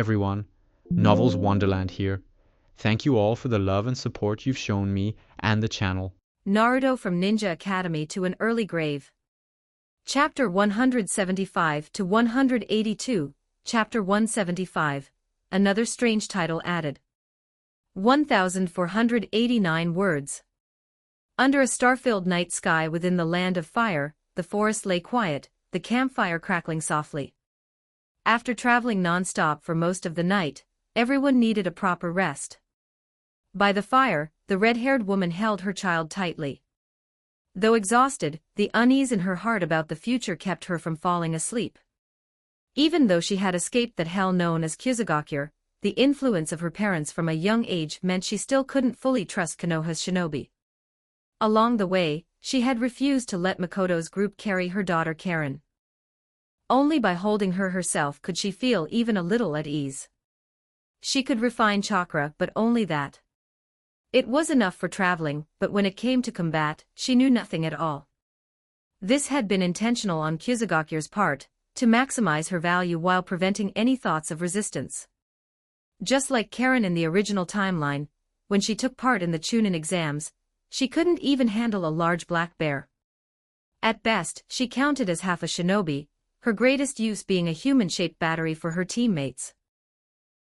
everyone, Novels Wonderland here. Thank you all for the love and support you've shown me and the channel. Naruto from Ninja Academy to an Early Grave. Chapter 175 to 182, Chapter 175. Another strange title added. 1,489 words. Under a star-filled night sky within the land of fire, the forest lay quiet, the campfire crackling softly. After traveling non-stop for most of the night, everyone needed a proper rest. By the fire, the red-haired woman held her child tightly. Though exhausted, the unease in her heart about the future kept her from falling asleep. Even though she had escaped that hell known as Kyuzugakure, the influence of her parents from a young age meant she still couldn't fully trust Konoha's shinobi. Along the way, she had refused to let Makoto's group carry her daughter Karen. Only by holding her herself could she feel even a little at ease. She could refine chakra, but only that. It was enough for traveling, but when it came to combat, she knew nothing at all. This had been intentional on Kyuzugakure's part, to maximize her value while preventing any thoughts of resistance. Just like Karen in the original timeline, when she took part in the Chunin exams, she couldn't even handle a large black bear. At best, she counted as half a shinobi, her greatest use being a human-shaped battery for her teammates.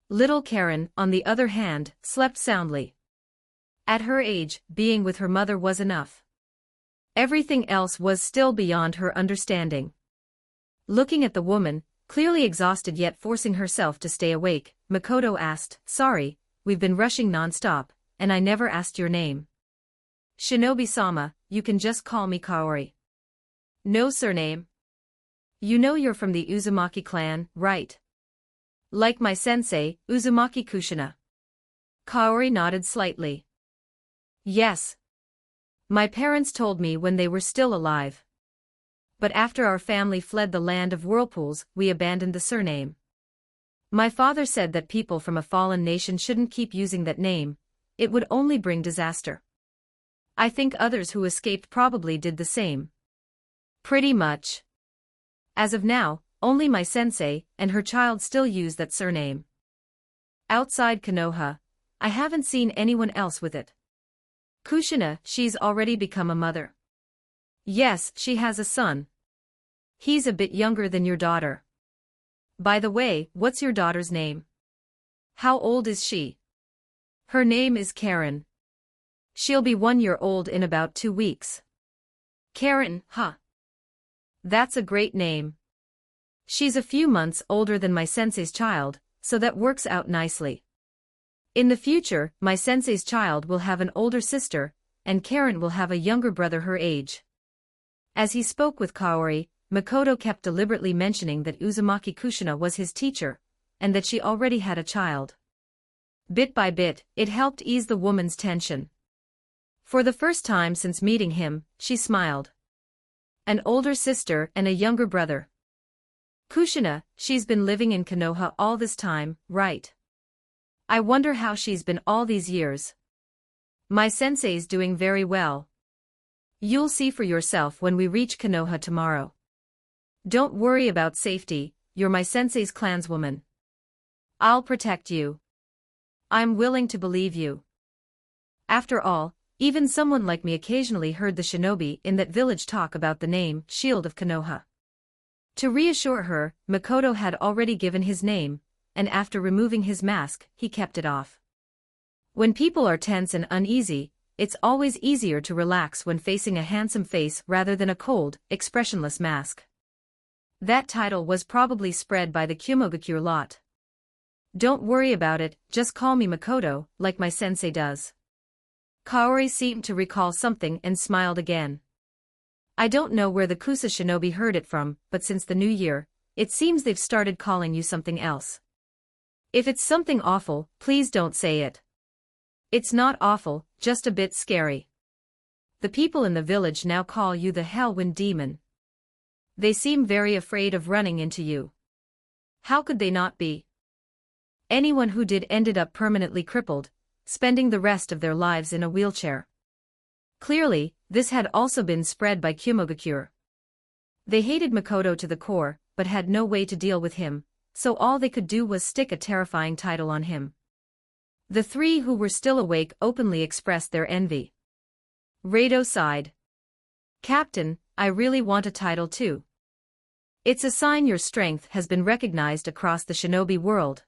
Little Karen, on the other hand, slept soundly. At her age, being with her mother was enough. Everything else was still beyond her understanding. Looking at the woman, clearly exhausted yet forcing herself to stay awake, Makoto asked, "Sorry, we've been rushing non-stop, and I never asked your name." "Shinobi-sama, you can just call me Kaori." "No surname?" "You know you're from the Uzumaki clan, right?" "Like my sensei, Uzumaki Kushina." Kaori nodded slightly. "Yes. My parents told me when they were still alive. But after our family fled the land of whirlpools, we abandoned the surname. My father said that people from a fallen nation shouldn't keep using that name, it would only bring disaster. I think others who escaped probably did the same." "Pretty much. As of now, only my sensei and her child still use that surname. Outside Konoha, I haven't seen anyone else with it." "Kushina, she's already become a mother." "Yes, she has a son. He's a bit younger than your daughter." "By the way, what's your daughter's name?" "How old is she?" "Her name is Karen. She'll be 1 year old in about 2 weeks." "Karen, huh? That's a great name. She's a few months older than my sensei's child, so that works out nicely. In the future, my sensei's child will have an older sister, and Karen will have a younger brother her age." As he spoke with Kaori, Makoto kept deliberately mentioning that Uzumaki Kushina was his teacher, and that she already had a child. Bit by bit, it helped ease the woman's tension. For the first time since meeting him, she smiled. An older sister and a younger brother. "Kushina, she's been living in Konoha all this time, right? I wonder how she's been all these years." "My sensei's doing very well. You'll see for yourself when we reach Konoha tomorrow. Don't worry about safety, you're my sensei's clanswoman. I'll protect you. I'm willing to believe you. After all, even someone like me occasionally heard the shinobi in that village talk about the name, Shield of Konoha." To reassure her, Makoto had already given his name, and after removing his mask, he kept it off. When people are tense and uneasy, it's always easier to relax when facing a handsome face rather than a cold, expressionless mask. That title was probably spread by the Kyumogakure lot. "Don't worry about it, just call me Makoto, like my sensei does." Kaori seemed to recall something and smiled again. "I don't know where the Kusa shinobi heard it from, but since the new year, it seems they've started calling you something else. If it's something awful, please don't say it." "It's not awful, just a bit scary. The people in the village now call you the Hellwind Demon. They seem very afraid of running into you." "How could they not be? Anyone who did ended up permanently crippled, spending the rest of their lives in a wheelchair." Clearly, this had also been spread by Kyumogakure. They hated Makoto to the core, but had no way to deal with him, so all they could do was stick a terrifying title on him. The three who were still awake openly expressed their envy. Rado sighed. "Captain, I really want a title too. It's a sign your strength has been recognized across the shinobi world."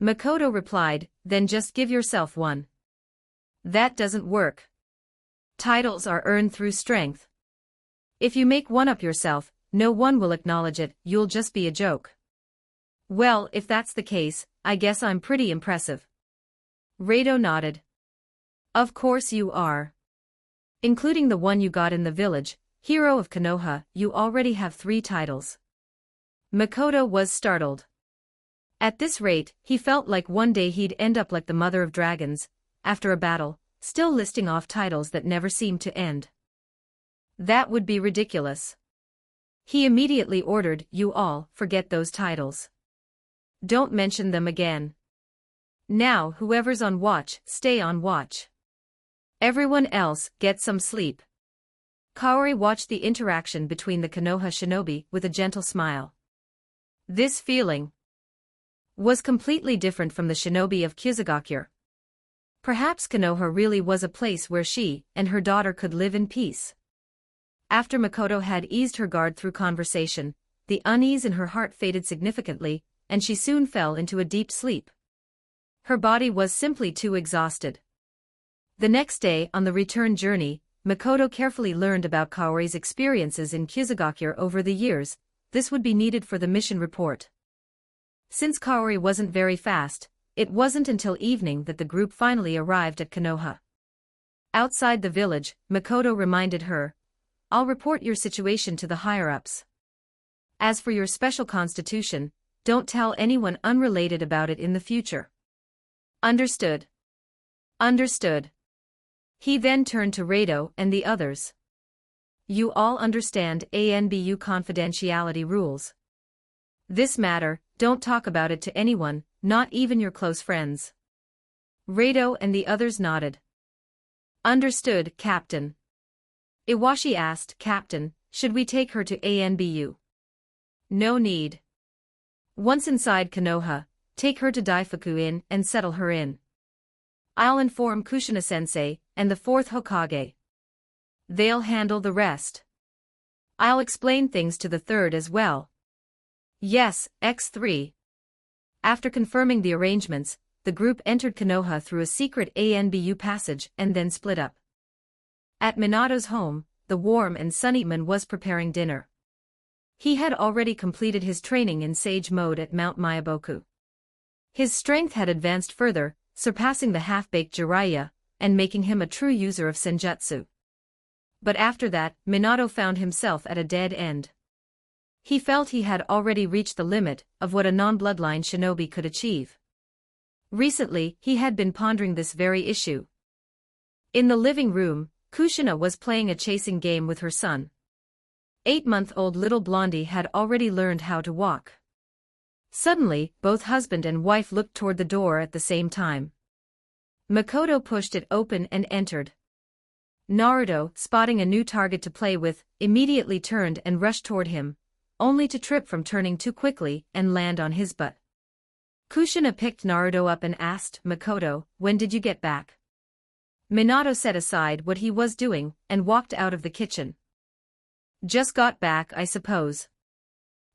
Makoto replied, "Then just give yourself one." "That doesn't work. Titles are earned through strength. If you make one up yourself, no one will acknowledge it, you'll just be a joke." "Well, if that's the case, I guess I'm pretty impressive." Rado nodded. "Of course you are. Including the one you got in the village, Hero of Konoha, you already have 3 titles." Makoto was startled. At this rate, he felt like one day he'd end up like the Mother of Dragons, after a battle, still listing off titles that never seemed to end. That would be ridiculous. He immediately ordered, "You all, forget those titles. Don't mention them again. Now, whoever's on watch, stay on watch. Everyone else, get some sleep." Kaori watched the interaction between the Konoha shinobi with a gentle smile. This feeling was completely different from the shinobi of Kizugakure. Perhaps Konoha really was a place where she and her daughter could live in peace. After Makoto had eased her guard through conversation, the unease in her heart faded significantly, and she soon fell into a deep sleep. Her body was simply too exhausted. The next day, on the return journey, Makoto carefully learned about Kaori's experiences in Kizugakure over the years. This would be needed for the mission report. Since Kaori wasn't very fast, it wasn't until evening that the group finally arrived at Konoha. Outside the village, Makoto reminded her, "I'll report your situation to the higher-ups. As for your special constitution, don't tell anyone unrelated about it in the future." "Understood." "Understood." He then turned to Rado and the others. "You all understand ANBU confidentiality rules. This matter, don't talk about it to anyone, not even your close friends." Rado and the others nodded. "Understood, Captain." Iwashi asked, "Captain, should we take her to ANBU?" "No need. Once inside Konoha, take her to Daifuku Inn and settle her in. I'll inform Kushina-sensei and the 4th Hokage. They'll handle the rest. I'll explain things to the 3rd as well." "Yes, X3. After confirming the arrangements, the group entered Konoha through a secret ANBU passage and then split up. At Minato's home, the warm and sunny man was preparing dinner. He had already completed his training in Sage mode at Mount Miyaboku. His strength had advanced further, surpassing the half-baked Jiraiya, and making him a true user of senjutsu. But after that, Minato found himself at a dead end. He felt he had already reached the limit of what a non-bloodline shinobi could achieve. Recently, he had been pondering this very issue. In the living room, Kushina was playing a chasing game with her son. 8-month-old little Blondie had already learned how to walk. Suddenly, both husband and wife looked toward the door at the same time. Makoto pushed it open and entered. Naruto, spotting a new target to play with, immediately turned and rushed toward him, only to trip from turning too quickly and land on his butt. Kushina picked Naruto up and asked, "Makoto, when did you get back?" Minato set aside what he was doing and walked out of the kitchen. "Just got back, I suppose.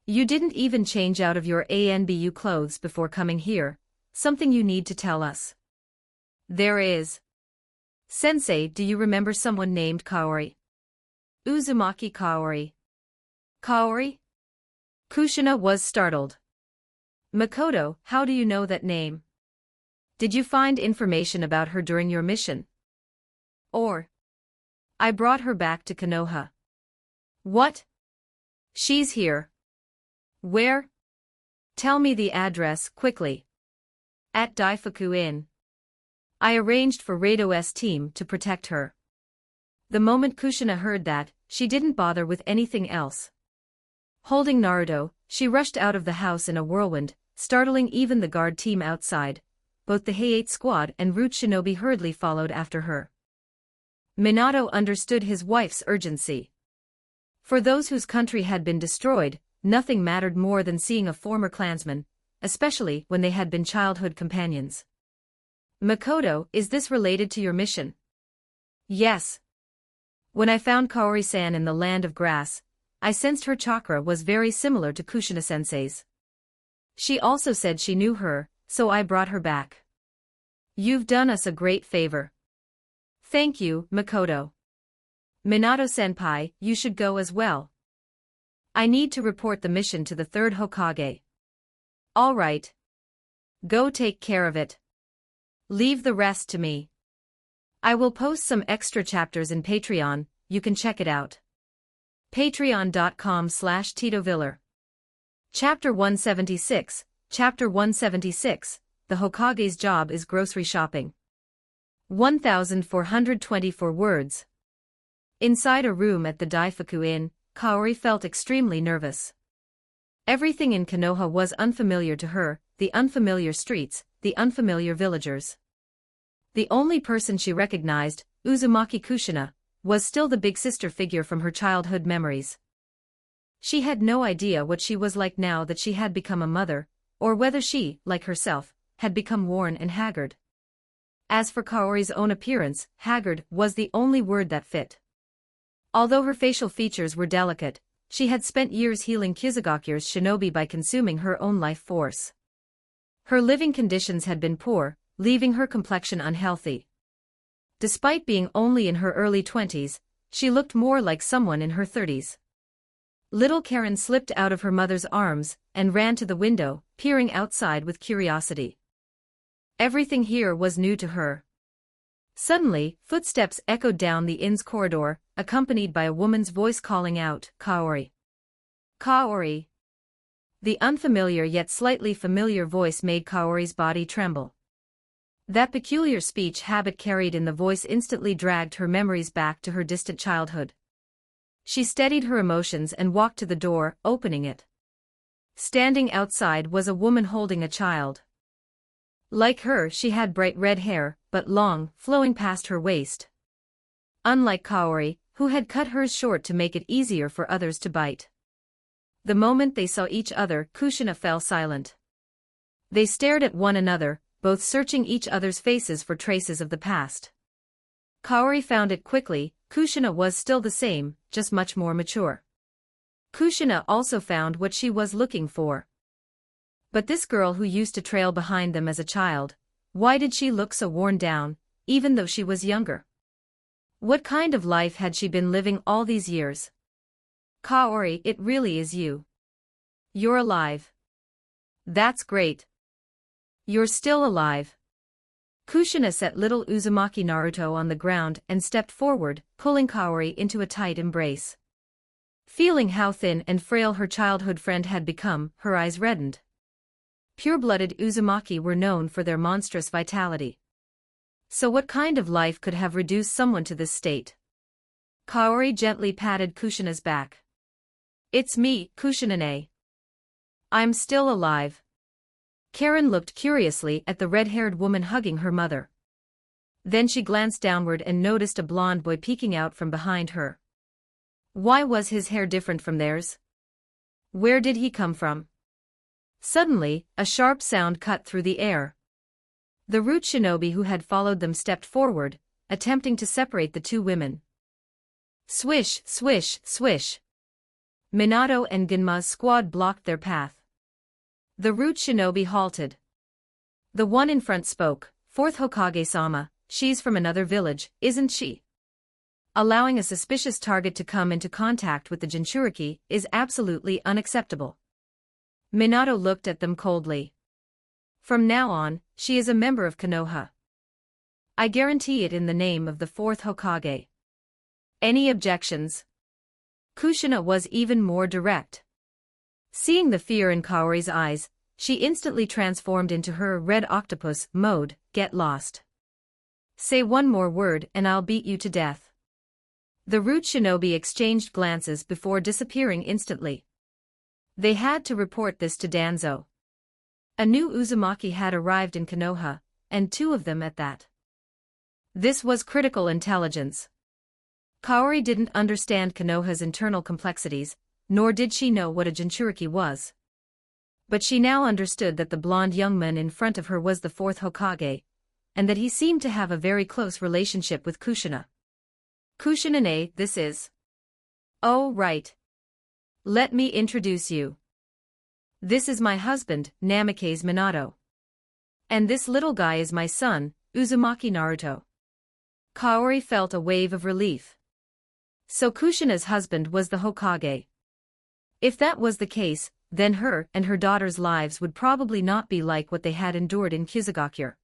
You didn't even change out of your ANBU clothes before coming here, something you need to tell us." "There is. Sensei, do you remember someone named Kaori?" "Uzumaki Kaori." "Kaori?" Kushina was startled. "Makoto, how do you know that name? Did you find information about her during your mission? Or?" "I brought her back to Konoha." "What? She's here. Where? Tell me the address, quickly." "At Daifuku Inn. I arranged for Rado's team to protect her." The moment Kushina heard that, she didn't bother with anything else. Holding Naruto, she rushed out of the house in a whirlwind, startling even the guard team outside. Both the Heiate squad and Root Shinobi hurriedly followed after her. Minato understood his wife's urgency. For those whose country had been destroyed, nothing mattered more than seeing a former clansman, especially when they had been childhood companions. Makoto, is this related to your mission? Yes. When I found Kaori-san in the land of grass, I sensed her chakra was very similar to Kushina-sensei's. She also said she knew her, so I brought her back. You've done us a great favor. Thank you, Makoto. Minato-senpai, you should go as well. I need to report the mission to the third Hokage. All right. Go take care of it. Leave the rest to me. I will post some extra chapters in Patreon, you can check it out. Patreon.com/TitoViller. Chapter 176, Chapter 176, The Hokage's job is grocery shopping. 1424 words. Inside a room at the Daifuku Inn, Kaori felt extremely nervous. Everything in Konoha was unfamiliar to her, the unfamiliar streets, the unfamiliar villagers. The only person she recognized, Uzumaki Kushina, was still the big sister figure from her childhood memories. She had no idea what she was like now that she had become a mother, or whether she, like herself, had become worn and haggard. As for Kaori's own appearance, haggard was the only word that fit. Although her facial features were delicate, she had spent years healing Kizugaku's shinobi by consuming her own life force. Her living conditions had been poor, leaving her complexion unhealthy. Despite being only in her early 20s, she looked more like someone in her 30s. Little Karen slipped out of her mother's arms and ran to the window, peering outside with curiosity. Everything here was new to her. Suddenly, footsteps echoed down the inn's corridor, accompanied by a woman's voice calling out, "Kaori! Kaori!" The unfamiliar yet slightly familiar voice made Kaori's body tremble. That peculiar speech habit carried in the voice instantly dragged her memories back to her distant childhood. She steadied her emotions and walked to the door, opening it. Standing outside was a woman holding a child. Like her, she had bright red hair, but long, flowing past her waist. Unlike Kaori, who had cut hers short to make it easier for others to bite. The moment they saw each other, Kushina fell silent. They stared at one another, both searching each other's faces for traces of the past. Kaori found it quickly, Kushina was still the same, just much more mature. Kushina also found what she was looking for. But this girl who used to trail behind them as a child, why did she look so worn down, even though she was younger? What kind of life had she been living all these years? Kaori, it really is you. You're alive. That's great. You're still alive. Kushina set little Uzumaki Naruto on the ground and stepped forward, pulling Kaori into a tight embrace. Feeling how thin and frail her childhood friend had become, her eyes reddened. Pure-blooded Uzumaki were known for their monstrous vitality. So what kind of life could have reduced someone to this state? Kaori gently patted Kushina's back. It's me, Kushina-ne. I'm still alive. Karen looked curiously at the red-haired woman hugging her mother. Then she glanced downward and noticed a blond boy peeking out from behind her. Why was his hair different from theirs? Where did he come from? Suddenly, a sharp sound cut through the air. The root shinobi who had followed them stepped forward, attempting to separate the two women. Swish, swish, swish. Minato and Genma's squad blocked their path. The root shinobi halted. The one in front spoke, "Fourth Hokage-sama, she's from another village, isn't she? Allowing a suspicious target to come into contact with the Jinchuriki is absolutely unacceptable." Minato looked at them coldly. From now on, she is a member of Konoha. I guarantee it in the name of the fourth Hokage. Any objections? Kushina was even more direct. Seeing the fear in Kaori's eyes, she instantly transformed into her red octopus mode, "Get lost. Say one more word and I'll beat you to death." The root shinobi exchanged glances before disappearing instantly. They had to report this to Danzo. A new Uzumaki had arrived in Konoha, and two of them at that. This was critical intelligence. Kaori didn't understand Konoha's internal complexities, nor did she know what a Jinchuriki was. But she now understood that the blonde young man in front of her was the fourth Hokage, and that he seemed to have a very close relationship with Kushina. Kushina-ne, this is. Oh, right. Let me introduce you. This is my husband, Namikaze Minato. And this little guy is my son, Uzumaki Naruto. Kaori felt a wave of relief. So Kushina's husband was the Hokage. If that was the case, then her and her daughter's lives would probably not be like what they had endured in Kizugakure.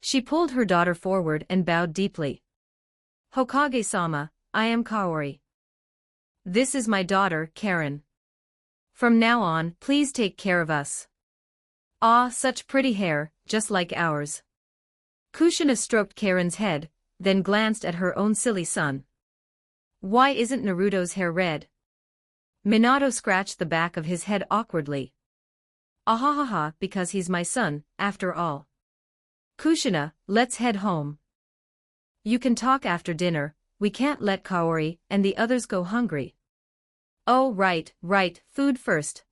She pulled her daughter forward and bowed deeply. Hokage-sama, I am Kaori. This is my daughter, Karen. From now on, please take care of us. Ah, such pretty hair, just like ours. Kushina stroked Karen's head, then glanced at her own silly son. Why isn't Naruto's hair red? Minato scratched the back of his head awkwardly. Ahahaha, because he's my son, after all. Kushina, let's head home. You can talk after dinner, we can't let Kaori and the others go hungry. Oh right, food first.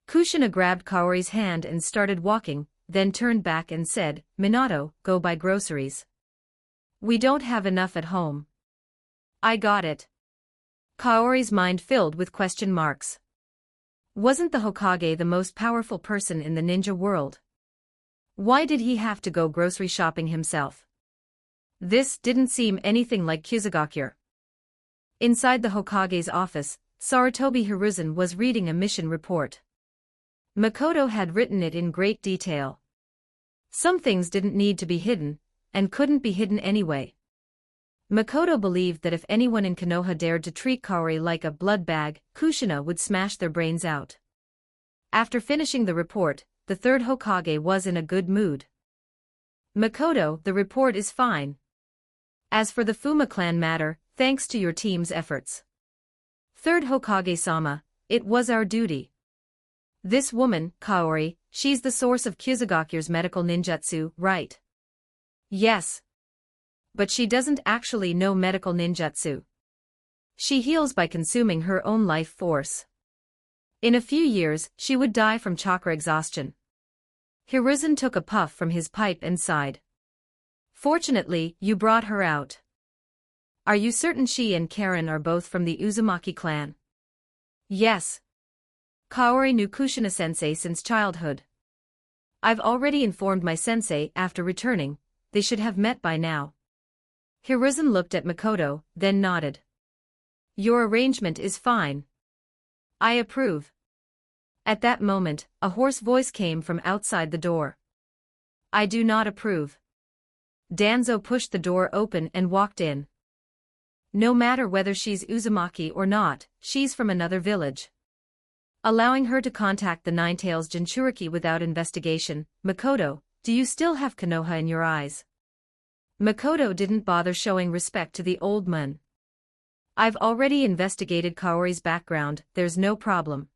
Kushina grabbed Kaori's hand and started walking, then turned back and said, Minato, go buy groceries. We don't have enough at home. I got it. Kaori's mind filled with question marks. Wasn't the Hokage the most powerful person in the ninja world? Why did he have to go grocery shopping himself? This didn't seem anything like Kizugakure. Inside the Hokage's office, Sarutobi Hiruzen was reading a mission report. Makoto had written it in great detail. Some things didn't need to be hidden, and couldn't be hidden anyway. Makoto believed that if anyone in Konoha dared to treat Kaori like a blood bag, Kushina would smash their brains out. After finishing the report, the third Hokage was in a good mood. Makoto, the report is fine. As for the Fuma clan matter, thanks to your team's efforts. Third Hokage-sama, it was our duty. This woman, Kaori, she's the source of Kizugakure's medical ninjutsu, right? Yes. But she doesn't actually know medical ninjutsu. She heals by consuming her own life force. In a few years, she would die from chakra exhaustion. Hiruzen took a puff from his pipe and sighed. Fortunately, you brought her out. Are you certain she and Karen are both from the Uzumaki clan? Yes. Kaori knew Kushina-sensei since childhood. I've already informed my sensei after returning, they should have met by now. Hiruzen looked at Makoto, then nodded. Your arrangement is fine. I approve. At that moment, a hoarse voice came from outside the door. I do not approve. Danzo pushed the door open and walked in. No matter whether she's Uzumaki or not, she's from another village. Allowing her to contact the Ninetales Jinchuriki without investigation, Makoto, do you still have Konoha in your eyes? Makoto didn't bother showing respect to the old man. I've already investigated Kaori's background, there's no problem.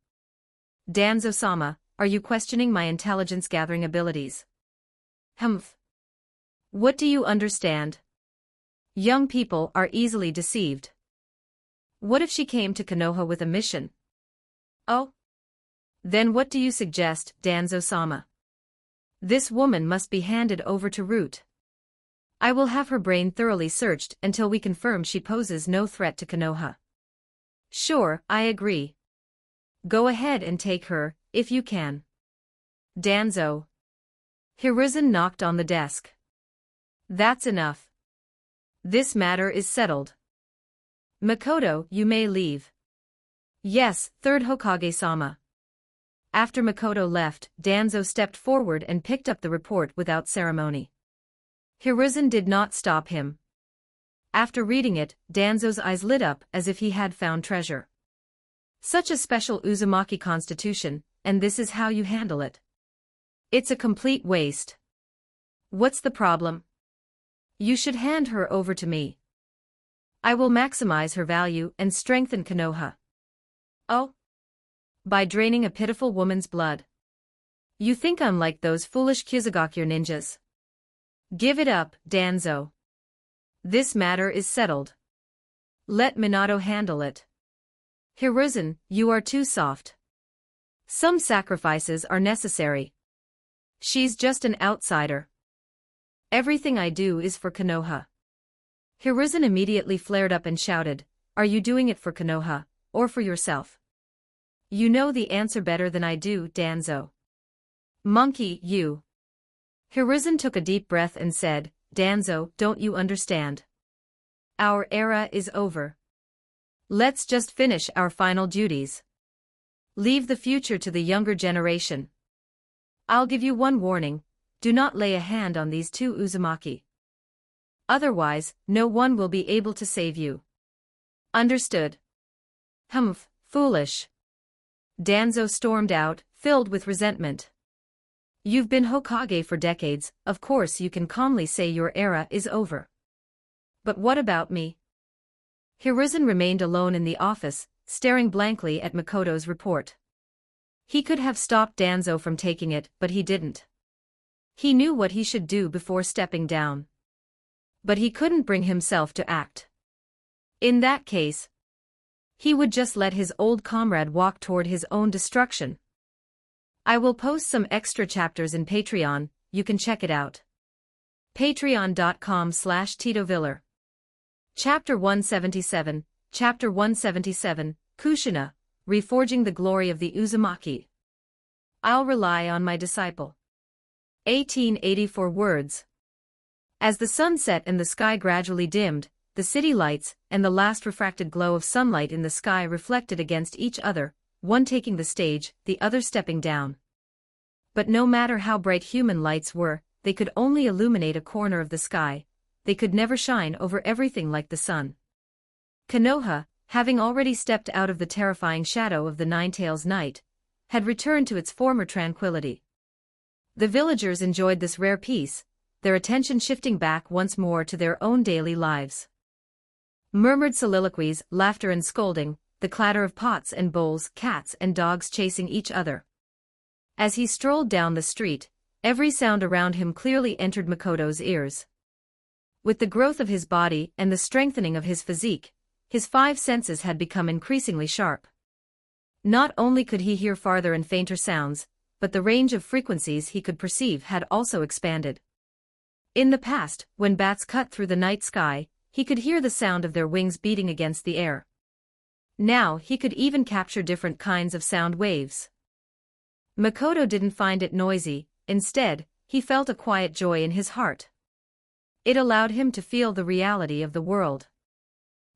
Danzo-sama, are you questioning my intelligence-gathering abilities? Humph. What do you understand? Young people are easily deceived. What if she came to Konoha with a mission? Oh? Then what do you suggest, Danzo-sama? This woman must be handed over to Root. I will have her brain thoroughly searched until we confirm she poses no threat to Konoha. Sure, I agree. Go ahead and take her, if you can. Danzo. Hiruzen knocked on the desk. That's enough. This matter is settled. Makoto, you may leave. Yes, third Hokage-sama. After Makoto left, Danzo stepped forward and picked up the report without ceremony. Hiruzen did not stop him. After reading it, Danzo's eyes lit up as if he had found treasure. Such a special Uzumaki constitution, and this is how you handle it. It's a complete waste. What's the problem? You should hand her over to me. I will maximize her value and strengthen Konoha. Oh? By draining a pitiful woman's blood. You think I'm like those foolish Kizugakure ninjas? Give it up, Danzo. This matter is settled. Let Minato handle it. Hiruzen, you are too soft. Some sacrifices are necessary. She's just an outsider. Everything I do is for Konoha. Hiruzen immediately flared up and shouted, "Are you doing it for Konoha, or for yourself?" "You know the answer better than I do, Danzo." "Monkey, you." Hiruzen took a deep breath and said, "Danzo, don't you understand? Our era is over. Let's just finish our final duties. Leave the future to the younger generation. I'll give you one warning, do not lay a hand on these two Uzumaki. Otherwise, no one will be able to save you. Understood?" "Humph, foolish." Danzo stormed out, filled with resentment. "You've been Hokage for decades, of course you can calmly say your era is over. But what about me?" Hiruzen remained alone in the office, staring blankly at Makoto's report. He could have stopped Danzo from taking it, but he didn't. He knew what he should do before stepping down. But he couldn't bring himself to act. In that case, he would just let his old comrade walk toward his own destruction. I will post some extra chapters in Patreon, you can check it out. Patreon.com/TitoViller. Chapter 177, Chapter 177, Kushina, Reforging the Glory of the Uzumaki. I'll rely on my disciple. 1884 words. As the sun set and the sky gradually dimmed, the city lights and the last refracted glow of sunlight in the sky reflected against each other, one taking the stage, the other stepping down. But no matter how bright human lights were, they could only illuminate a corner of the sky, they could never shine over everything like the sun. Konoha, having already stepped out of the terrifying shadow of the Nine-Tails night, had returned to its former tranquility. The villagers enjoyed this rare peace, their attention shifting back once more to their own daily lives. Murmured soliloquies, laughter and scolding, the clatter of pots and bowls, cats and dogs chasing each other. As he strolled down the street, every sound around him clearly entered Makoto's ears. With the growth of his body and the strengthening of his physique, his five senses had become increasingly sharp. Not only could he hear farther and fainter sounds, but the range of frequencies he could perceive had also expanded. In the past, when bats cut through the night sky, he could hear the sound of their wings beating against the air. Now he could even capture different kinds of sound waves. Makoto didn't find it noisy, instead, he felt a quiet joy in his heart. It allowed him to feel the reality of the world.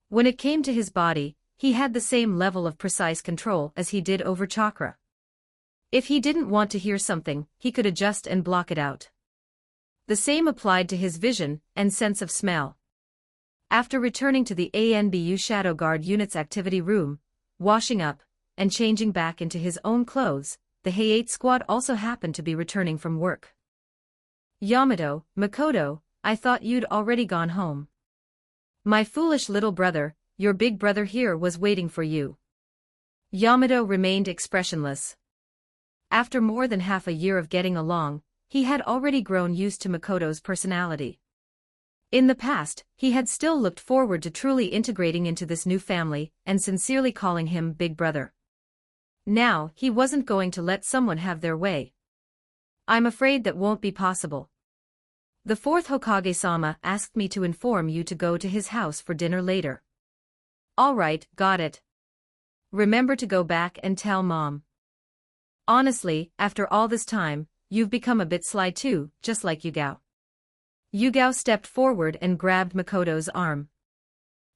When it came to his body, he had the same level of precise control as he did over chakra. If he didn't want to hear something, he could adjust and block it out. The same applied to his vision and sense of smell. After returning to the ANBU Shadow Guard unit's activity room, washing up, and changing back into his own clothes, the Hay-8 squad also happened to be returning from work. "Yamato, Makoto, I thought you'd already gone home. My foolish little brother, your big brother here was waiting for you." Yamato remained expressionless. After more than half a year of getting along, he had already grown used to Makoto's personality. In the past, he had still looked forward to truly integrating into this new family and sincerely calling him Big Brother. Now, he wasn't going to let someone have their way. "I'm afraid that won't be possible. The fourth Hokage-sama asked me to inform you to go to his house for dinner later." "All right, got it. Remember to go back and tell Mom. Honestly, after all this time, you've become a bit sly too, just like Yugao." Yugao stepped forward and grabbed Makoto's arm.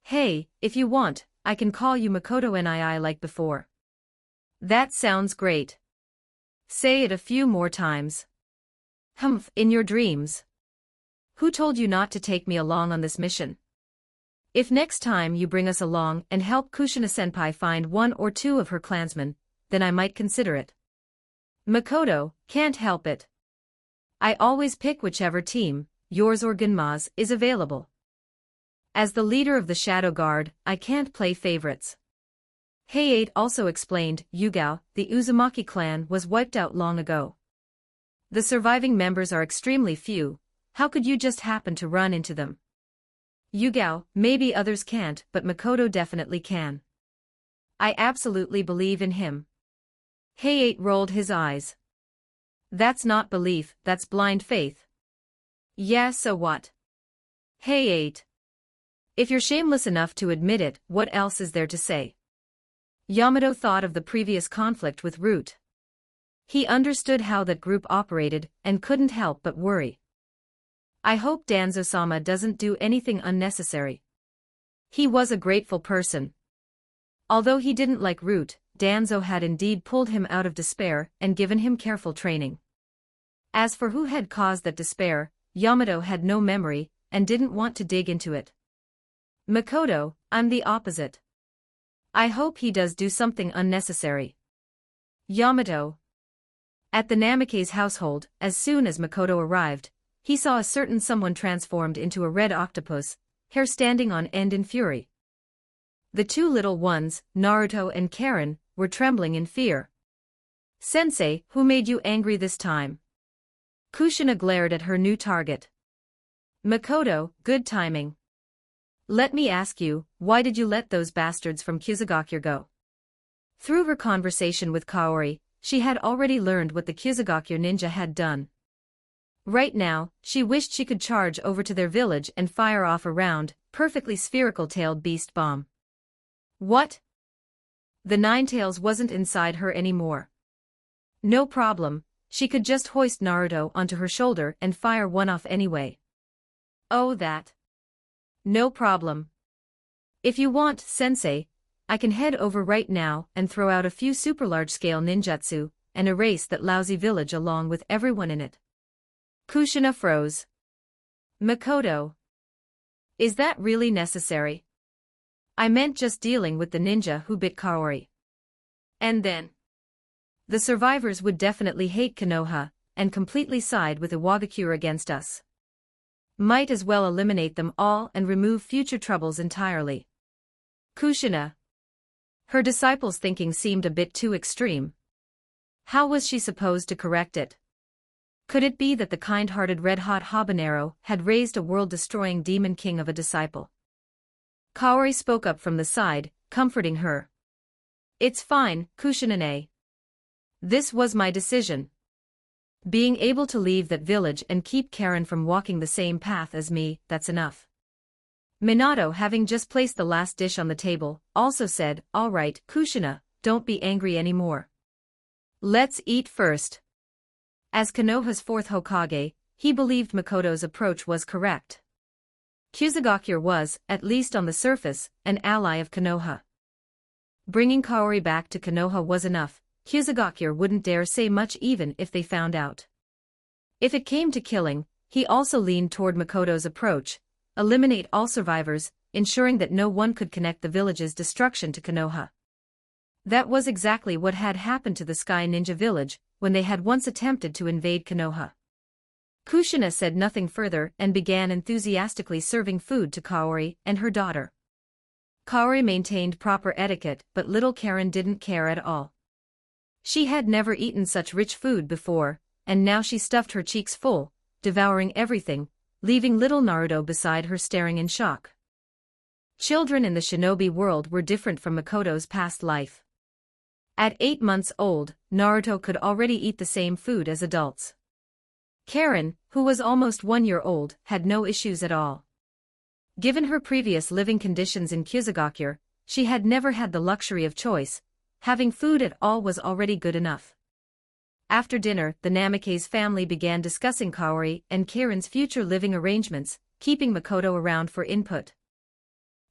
"Hey, if you want, I can call you Makoto nii like before." "That sounds great. Say it a few more times." "Humph, in your dreams. Who told you not to take me along on this mission? If next time you bring us along and help Kushina-senpai find one or two of her clansmen, then I might consider it." "Makoto, can't help it. I always pick whichever team, yours or Gunma's, is available. As the leader of the Shadow Guard, I can't play favorites." Hay-8 also explained, "Yugao, the Uzumaki clan was wiped out long ago. The surviving members are extremely few, how could you just happen to run into them?" "Yugao, maybe others can't, but Makoto definitely can. I absolutely believe in him. Hayate rolled his eyes. That's not belief, that's blind faith. Yeah, so what? Hayate. If you're shameless enough to admit it, what else is there to say? Yamato thought of the previous conflict with Root. He understood how that group operated, and couldn't help but worry. I hope Danzo-sama doesn't do anything unnecessary. He was a grateful person. Although he didn't like Root, Danzo had indeed pulled him out of despair and given him careful training. As for who had caused that despair, Yamato had no memory, and didn't want to dig into it. Makoto, I'm the opposite. I hope he does do something unnecessary. Yamato. At the Namikaze household, as soon as Makoto arrived, he saw a certain someone transformed into a red octopus, hair standing on end in fury. The two little ones, Naruto and Karen, were trembling in fear. Sensei, who made you angry this time? Kushina glared at her new target. Makoto, good timing. Let me ask you, why did you let those bastards from Kyuzugakure go? Through her conversation with Kaori, she had already learned what the Kyuzugakure ninja had done. Right now, she wished she could charge over to their village and fire off a round, perfectly spherical-tailed beast bomb. What? The Ninetales wasn't inside her anymore. No problem, she could just hoist Naruto onto her shoulder and fire one off anyway. Oh that. No problem. If you want, Sensei, I can head over right now and throw out a few super large-scale ninjutsu, and erase that lousy village along with everyone in it. Kushina froze. Makoto. Is that really necessary? I meant just dealing with the ninja who bit Kaori. And then? The survivors would definitely hate Konoha, and completely side with Iwagakure against us. Might as well eliminate them all and remove future troubles entirely. Kushina. Her disciple's thinking seemed a bit too extreme. How was she supposed to correct it? Could it be that the kind-hearted red-hot habanero had raised a world-destroying demon king of a disciple? Kaori spoke up from the side, comforting her. It's fine, Kushina-ne. This was my decision. Being able to leave that village and keep Karen from walking the same path as me, that's enough. Minato, having just placed the last dish on the table, also said, all right, Kushina, don't be angry anymore. Let's eat first. As Konoha's fourth Hokage, he believed Makoto's approach was correct. Kyuzugakure was, at least on the surface, an ally of Konoha. Bringing Kaori back to Konoha was enough. Kyuzugakure wouldn't dare say much even if they found out. If it came to killing, he also leaned toward Makoto's approach, eliminate all survivors, ensuring that no one could connect the village's destruction to Konoha. That was exactly what had happened to the Sky Ninja village, when they had once attempted to invade Konoha. Kushina said nothing further and began enthusiastically serving food to Kaori and her daughter. Kaori maintained proper etiquette, but little Karen didn't care at all. She had never eaten such rich food before, and now she stuffed her cheeks full, devouring everything, leaving little Naruto beside her staring in shock. Children in the shinobi world were different from Makoto's past life. At 8 months old, Naruto could already eat the same food as adults. Karen, who was almost 1 year old, had no issues at all. Given her previous living conditions in Kyuzugakure, she had never had the luxury of choice. Having food at all was already good enough. After dinner, the Namikaze family began discussing Kaori and Karen's future living arrangements, keeping Makoto around for input.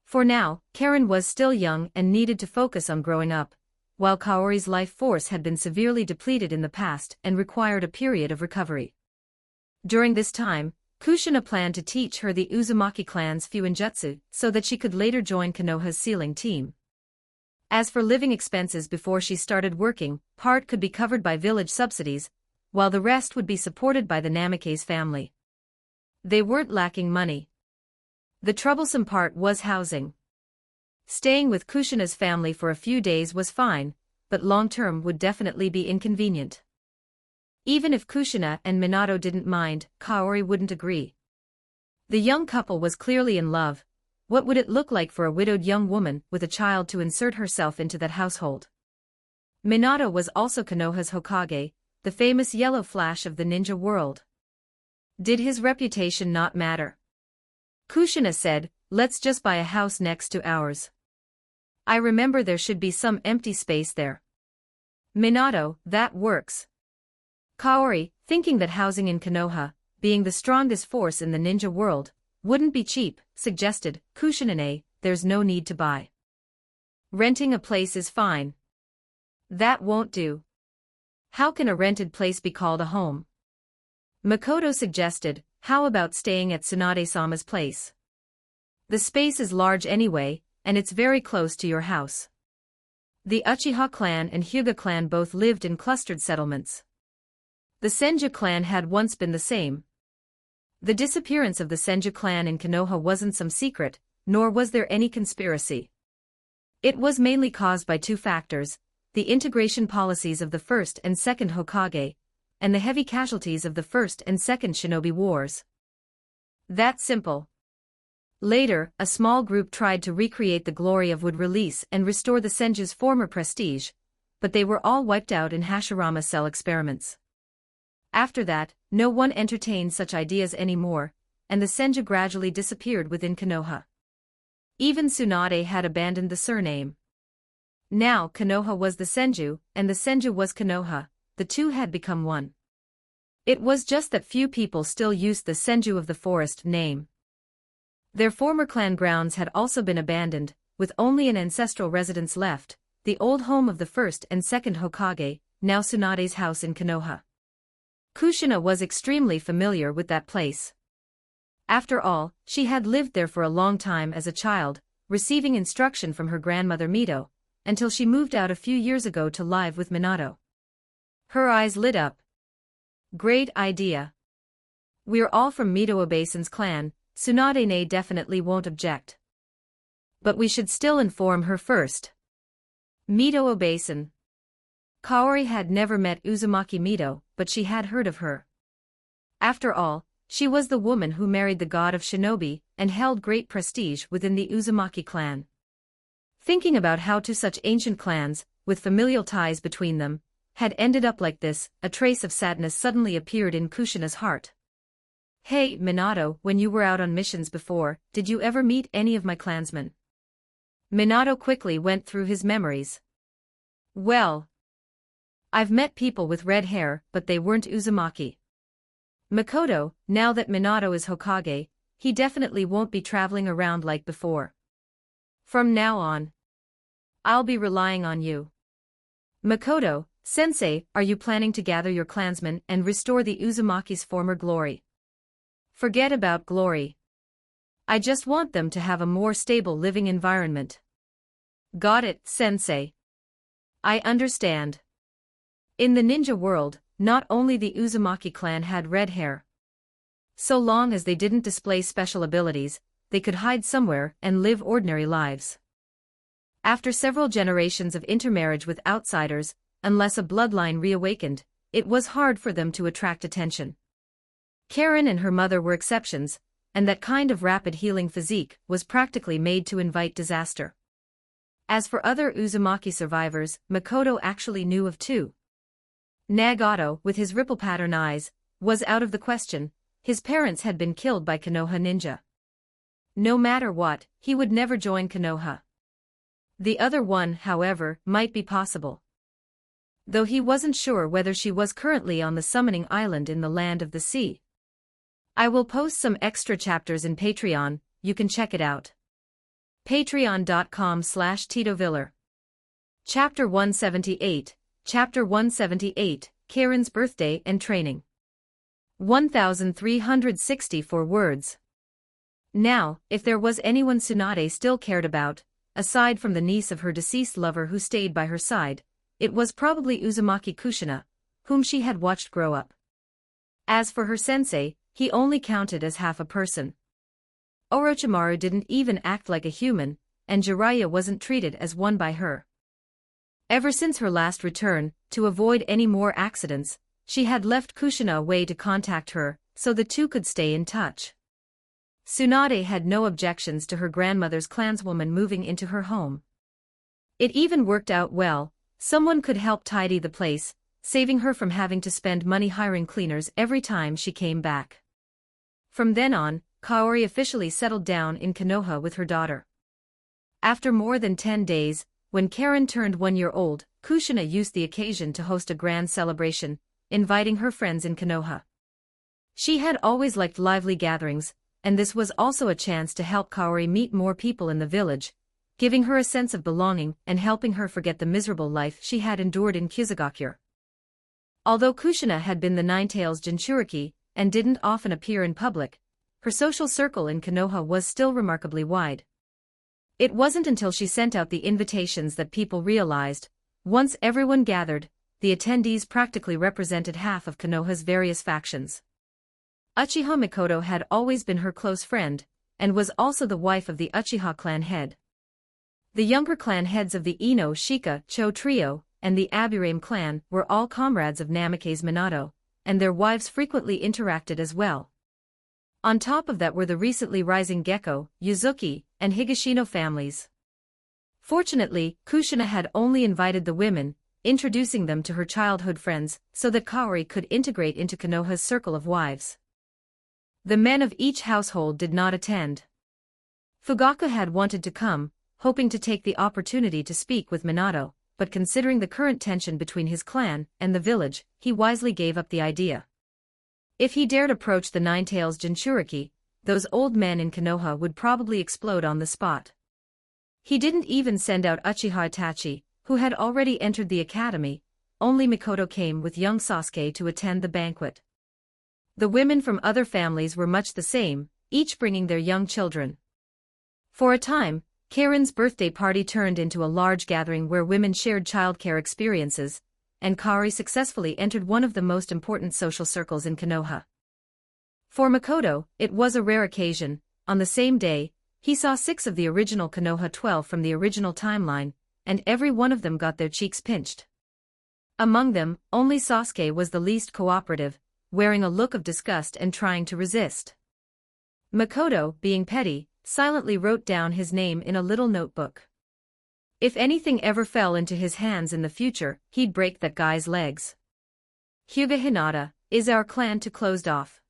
For now, Karen was still young and needed to focus on growing up, while Kaori's life force had been severely depleted in the past and required a period of recovery. During this time, Kushina planned to teach her the Uzumaki clan's Fuinjutsu so that she could later join Konoha's sealing team. As for living expenses before she started working, part could be covered by village subsidies, while the rest would be supported by the Namikaze family. They weren't lacking money. The troublesome part was housing. Staying with Kushina's family for a few days was fine, but long-term would definitely be inconvenient. Even if Kushina and Minato didn't mind, Kaori wouldn't agree. The young couple was clearly in love, What would it look like for a widowed young woman with a child to insert herself into that household? Minato was also Konoha's Hokage, the famous yellow flash of the ninja world. Did his reputation not matter? Kushina said, "Let's just buy a house next to ours. I remember there should be some empty space there." Minato, that works. Kaori, thinking that housing in Konoha, being the strongest force in the ninja world, wouldn't be cheap, suggested, "Kushina-ne, there's no need to buy. Renting a place is fine." "That won't do. How can a rented place be called a home?" Makoto suggested, "How about staying at Tsunade-sama's place? The space is large anyway, and it's very close to your house." The Uchiha clan and Hyuga clan both lived in clustered settlements. The Senju clan had once been the same. The disappearance of the Senju clan in Konoha wasn't some secret, nor was there any conspiracy. It was mainly caused by two factors: the integration policies of the first and second Hokage, and the heavy casualties of the first and second shinobi wars. That simple. Later, a small group tried to recreate the glory of Wood Release and restore the Senju's former prestige, but they were all wiped out in Hashirama cell experiments. After that, no one entertained such ideas anymore, and the Senju gradually disappeared within Konoha. Even Tsunade had abandoned the surname. Now Konoha was the Senju, and the Senju was Konoha, the two had become one. It was just that few people still used the Senju of the Forest name. Their former clan grounds had also been abandoned, with only an ancestral residence left, the old home of the first and second Hokage, now Tsunade's house in Konoha. Kushina was extremely familiar with that place. After all, she had lived there for a long time as a child, receiving instruction from her grandmother Mito, until she moved out a few years ago to live with Minato. Her eyes lit up. "Great idea. We're all from Mito Obasan's clan, Tsunade-ne definitely won't object. But we should still inform her first." Mito Obasan. Kaori had never met Uzumaki Mito, but she had heard of her. After all, she was the woman who married the god of shinobi and held great prestige within the Uzumaki clan. Thinking about how two such ancient clans, with familial ties between them, had ended up like this, a trace of sadness suddenly appeared in Kushina's heart. "Hey, Minato, when you were out on missions before, did you ever meet any of my clansmen?" Minato quickly went through his memories. "Well, I've met people with red hair, but they weren't Uzumaki." Makoto, now that Minato is Hokage, he definitely won't be traveling around like before. "From now on, I'll be relying on you." Makoto, "Sensei, are you planning to gather your clansmen and restore the Uzumaki's former glory?" "Forget about glory. I just want them to have a more stable living environment." "Got it, Sensei. I understand." In the ninja world, not only the Uzumaki clan had red hair. So long as they didn't display special abilities, they could hide somewhere and live ordinary lives. After several generations of intermarriage with outsiders, unless a bloodline reawakened, it was hard for them to attract attention. Karen and her mother were exceptions, and that kind of rapid healing physique was practically made to invite disaster. As for other Uzumaki survivors, Makoto actually knew of two. Nagato, with his ripple pattern eyes, was out of the question. His parents had been killed by Konoha ninja. No matter what, he would never join Konoha. The other one, however, might be possible. Though he wasn't sure whether she was currently on the summoning island in the land of the sea. I will post some extra chapters in Patreon, you can check it out. Patreon.com/TitoViller. Chapter 178, Chapter 178, Karen's Birthday and Training. 1,364 words. Now, if there was anyone Tsunade still cared about, aside from the niece of her deceased lover who stayed by her side, it was probably Uzumaki Kushina, whom she had watched grow up. As for her sensei, he only counted as half a person. Orochimaru didn't even act like a human, and Jiraiya wasn't treated as one by her. Ever since her last return, to avoid any more accidents, she had left Kushina away to contact her, so the two could stay in touch. Tsunade had no objections to her grandmother's clanswoman moving into her home. It even worked out well. Someone could help tidy the place, saving her from having to spend money hiring cleaners every time she came back. From then on, Kaori officially settled down in Konoha with her daughter. After more than 10 days, when Karen turned 1 year old, Kushina used the occasion to host a grand celebration, inviting her friends in Konoha. She had always liked lively gatherings, and this was also a chance to help Kaori meet more people in the village, giving her a sense of belonging and helping her forget the miserable life she had endured in Kizugakure. Although Kushina had been the Ninetales Jinchuriki and didn't often appear in public, her social circle in Konoha was still remarkably wide. It wasn't until she sent out the invitations that people realized, once everyone gathered, the attendees practically represented half of Konoha's various factions. Uchiha Mikoto had always been her close friend, and was also the wife of the Uchiha clan head. The younger clan heads of the Ino Shika Cho trio and the Aburame clan were all comrades of Namikaze Minato, and their wives frequently interacted as well. On top of that were the recently rising Gecko, Yuzuki, and Higashino families. Fortunately, Kushina had only invited the women, introducing them to her childhood friends, so that Kaori could integrate into Konoha's circle of wives. The men of each household did not attend. Fugaka had wanted to come, hoping to take the opportunity to speak with Minato, but considering the current tension between his clan and the village, he wisely gave up the idea. If he dared approach the Ninetales Jinchuriki, those old men in Konoha would probably explode on the spot. He didn't even send out Uchiha Itachi, who had already entered the academy. Only Mikoto came with young Sasuke to attend the banquet. The women from other families were much the same, each bringing their young children. For a time, Karen's birthday party turned into a large gathering where women shared childcare experiences, and Kaori successfully entered one of the most important social circles in Konoha. For Mikoto, it was a rare occasion. On the same day, he saw 6 of the original Konoha 12 from the original timeline, and every one of them got their cheeks pinched. Among them, only Sasuke was the least cooperative, wearing a look of disgust and trying to resist. Mikoto, being petty, silently wrote down his name in a little notebook. If anything ever fell into his hands in the future, he'd break that guy's legs. Hyuga Hinata, is our clan too closed off?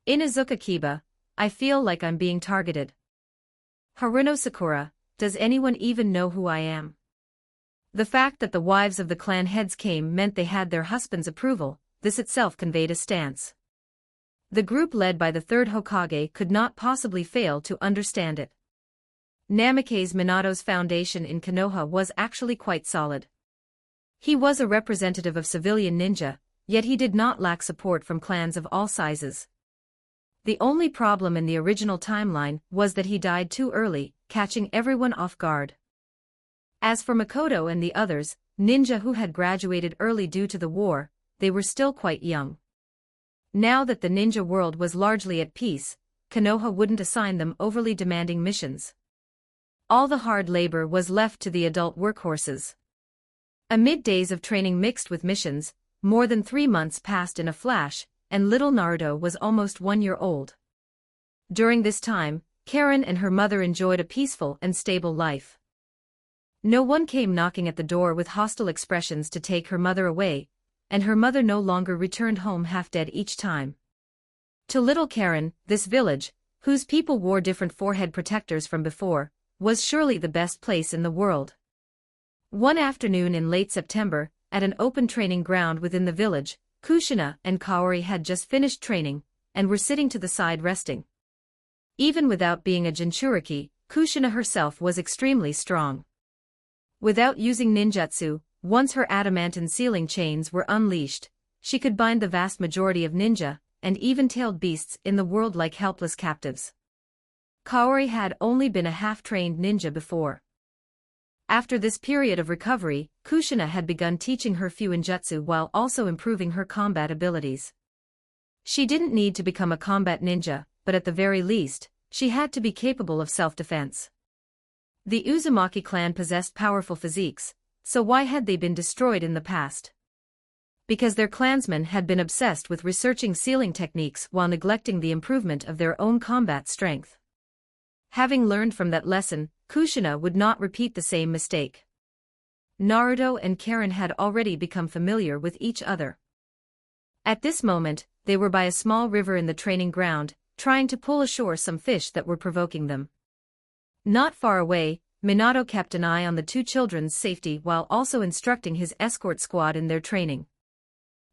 Inuzuka Kiba, I feel like I'm being targeted. Haruno Sakura, does anyone even know who I am? The fact that the wives of the clan heads came meant they had their husband's approval. This itself conveyed a stance. The group led by the third Hokage could not possibly fail to understand it. Namikaze Minato's foundation in Konoha was actually quite solid. He was a representative of civilian ninja, yet he did not lack support from clans of all sizes. The only problem in the original timeline was that he died too early, catching everyone off guard. As for Mikoto and the others, ninja who had graduated early due to the war, they were still quite young. Now that the ninja world was largely at peace, Konoha wouldn't assign them overly demanding missions. All the hard labor was left to the adult workhorses. Amid days of training mixed with missions, more than 3 months passed in a flash, and little Naruto was almost 1 year old. During this time, Karen and her mother enjoyed a peaceful and stable life. No one came knocking at the door with hostile expressions to take her mother away, and her mother no longer returned home half-dead each time. To little Karen, this village, whose people wore different forehead protectors from before, was surely the best place in the world. One afternoon in late September, at an open training ground within the village, Kushina and Kaori had just finished training, and were sitting to the side resting. Even without being a Jinchuriki, Kushina herself was extremely strong. Without using ninjutsu, once her adamantine sealing chains were unleashed, she could bind the vast majority of ninja, and even-tailed beasts in the world like helpless captives. Kaori had only been a half-trained ninja before. After this period of recovery, Kushina had begun teaching her Fuinjutsu while also improving her combat abilities. She didn't need to become a combat ninja, but at the very least, she had to be capable of self-defense. The Uzumaki clan possessed powerful physiques, so why had they been destroyed in the past? Because their clansmen had been obsessed with researching sealing techniques while neglecting the improvement of their own combat strength. Having learned from that lesson, Kushina would not repeat the same mistake. Naruto and Karen had already become familiar with each other. At this moment, they were by a small river in the training ground, trying to pull ashore some fish that were provoking them. Not far away, Minato kept an eye on the two children's safety while also instructing his escort squad in their training.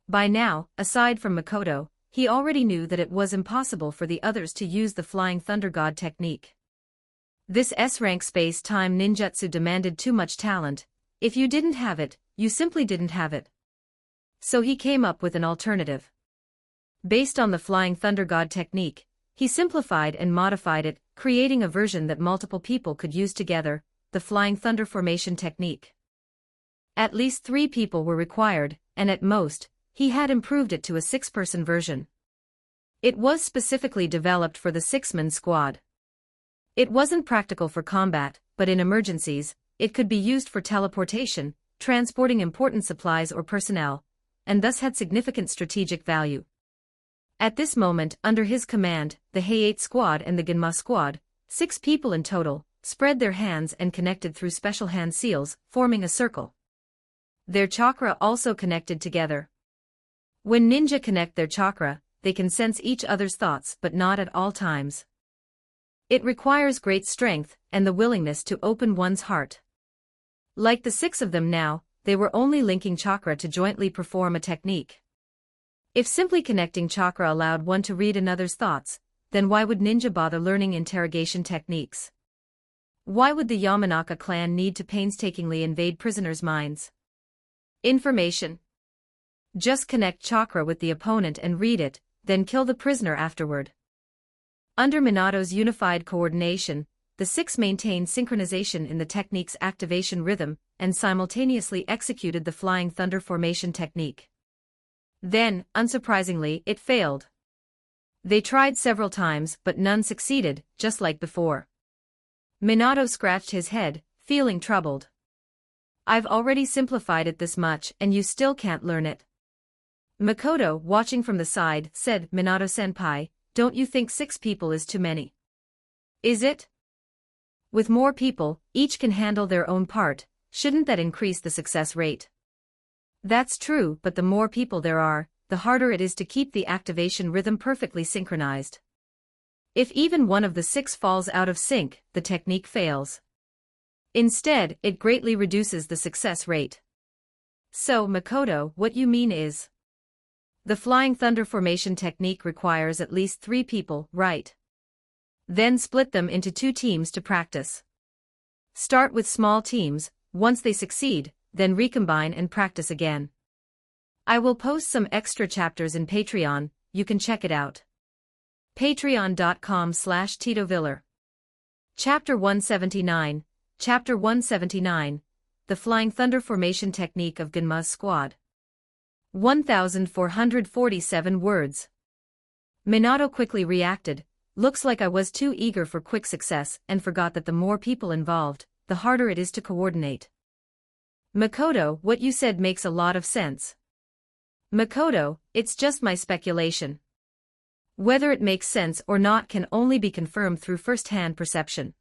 By now, aside from Makoto, he already knew that it was impossible for the others to use the Flying Thunder God technique. This S-rank space-time ninjutsu demanded too much talent. If you didn't have it, you simply didn't have it. So he came up with an alternative. Based on the Flying Thunder God technique, he simplified and modified it, creating a version that multiple people could use together, the Flying Thunder Formation technique. At least 3 people were required, and at most, he had improved it to a 6-person version. It was specifically developed for the 6-man squad. It wasn't practical for combat, but in emergencies, it could be used for teleportation, transporting important supplies or personnel, and thus had significant strategic value. At this moment, under his command, the Hay-8 squad and the Ginma squad, 6 people in total, spread their hands and connected through special hand seals, forming a circle. Their chakra also connected together. When ninja connect their chakra, they can sense each other's thoughts but not at all times. It requires great strength and the willingness to open one's heart. Like the 6 of them now, they were only linking chakra to jointly perform a technique. If simply connecting chakra allowed one to read another's thoughts, then why would ninja bother learning interrogation techniques? Why would the Yamanaka clan need to painstakingly invade prisoners' minds? Information. Just connect chakra with the opponent and read it, then kill the prisoner afterward. Under Minato's unified coordination, the 6 maintained synchronization in the technique's activation rhythm and simultaneously executed the Flying Thunder Formation technique. Then, unsurprisingly, it failed. They tried several times but none succeeded, just like before. Minato scratched his head, feeling troubled. I've already simplified it this much and you still can't learn it. Makoto, watching from the side, said, Minato-senpai, don't you think 6 people is too many? Is it? With more people, each can handle their own part, shouldn't that increase the success rate? That's true, but the more people there are, the harder it is to keep the activation rhythm perfectly synchronized. If even one of the 6 falls out of sync, the technique fails. Instead, it greatly reduces the success rate. So, Makoto, what you mean is, the Flying Thunder Formation technique requires at least 3 people, right? Then split them into 2 teams to practice. Start with small teams, once they succeed, then recombine and practice again. I will post some extra chapters in Patreon, you can check it out. Patreon.com/TitoViller. Chapter 179, Chapter 179, The Flying Thunder Formation Technique of Ginma's Squad. 1,447 words. Minato quickly reacted, looks like I was too eager for quick success and forgot that the more people involved, the harder it is to coordinate. Makoto, what you said makes a lot of sense. Makoto, it's just my speculation. Whether it makes sense or not can only be confirmed through first-hand perception.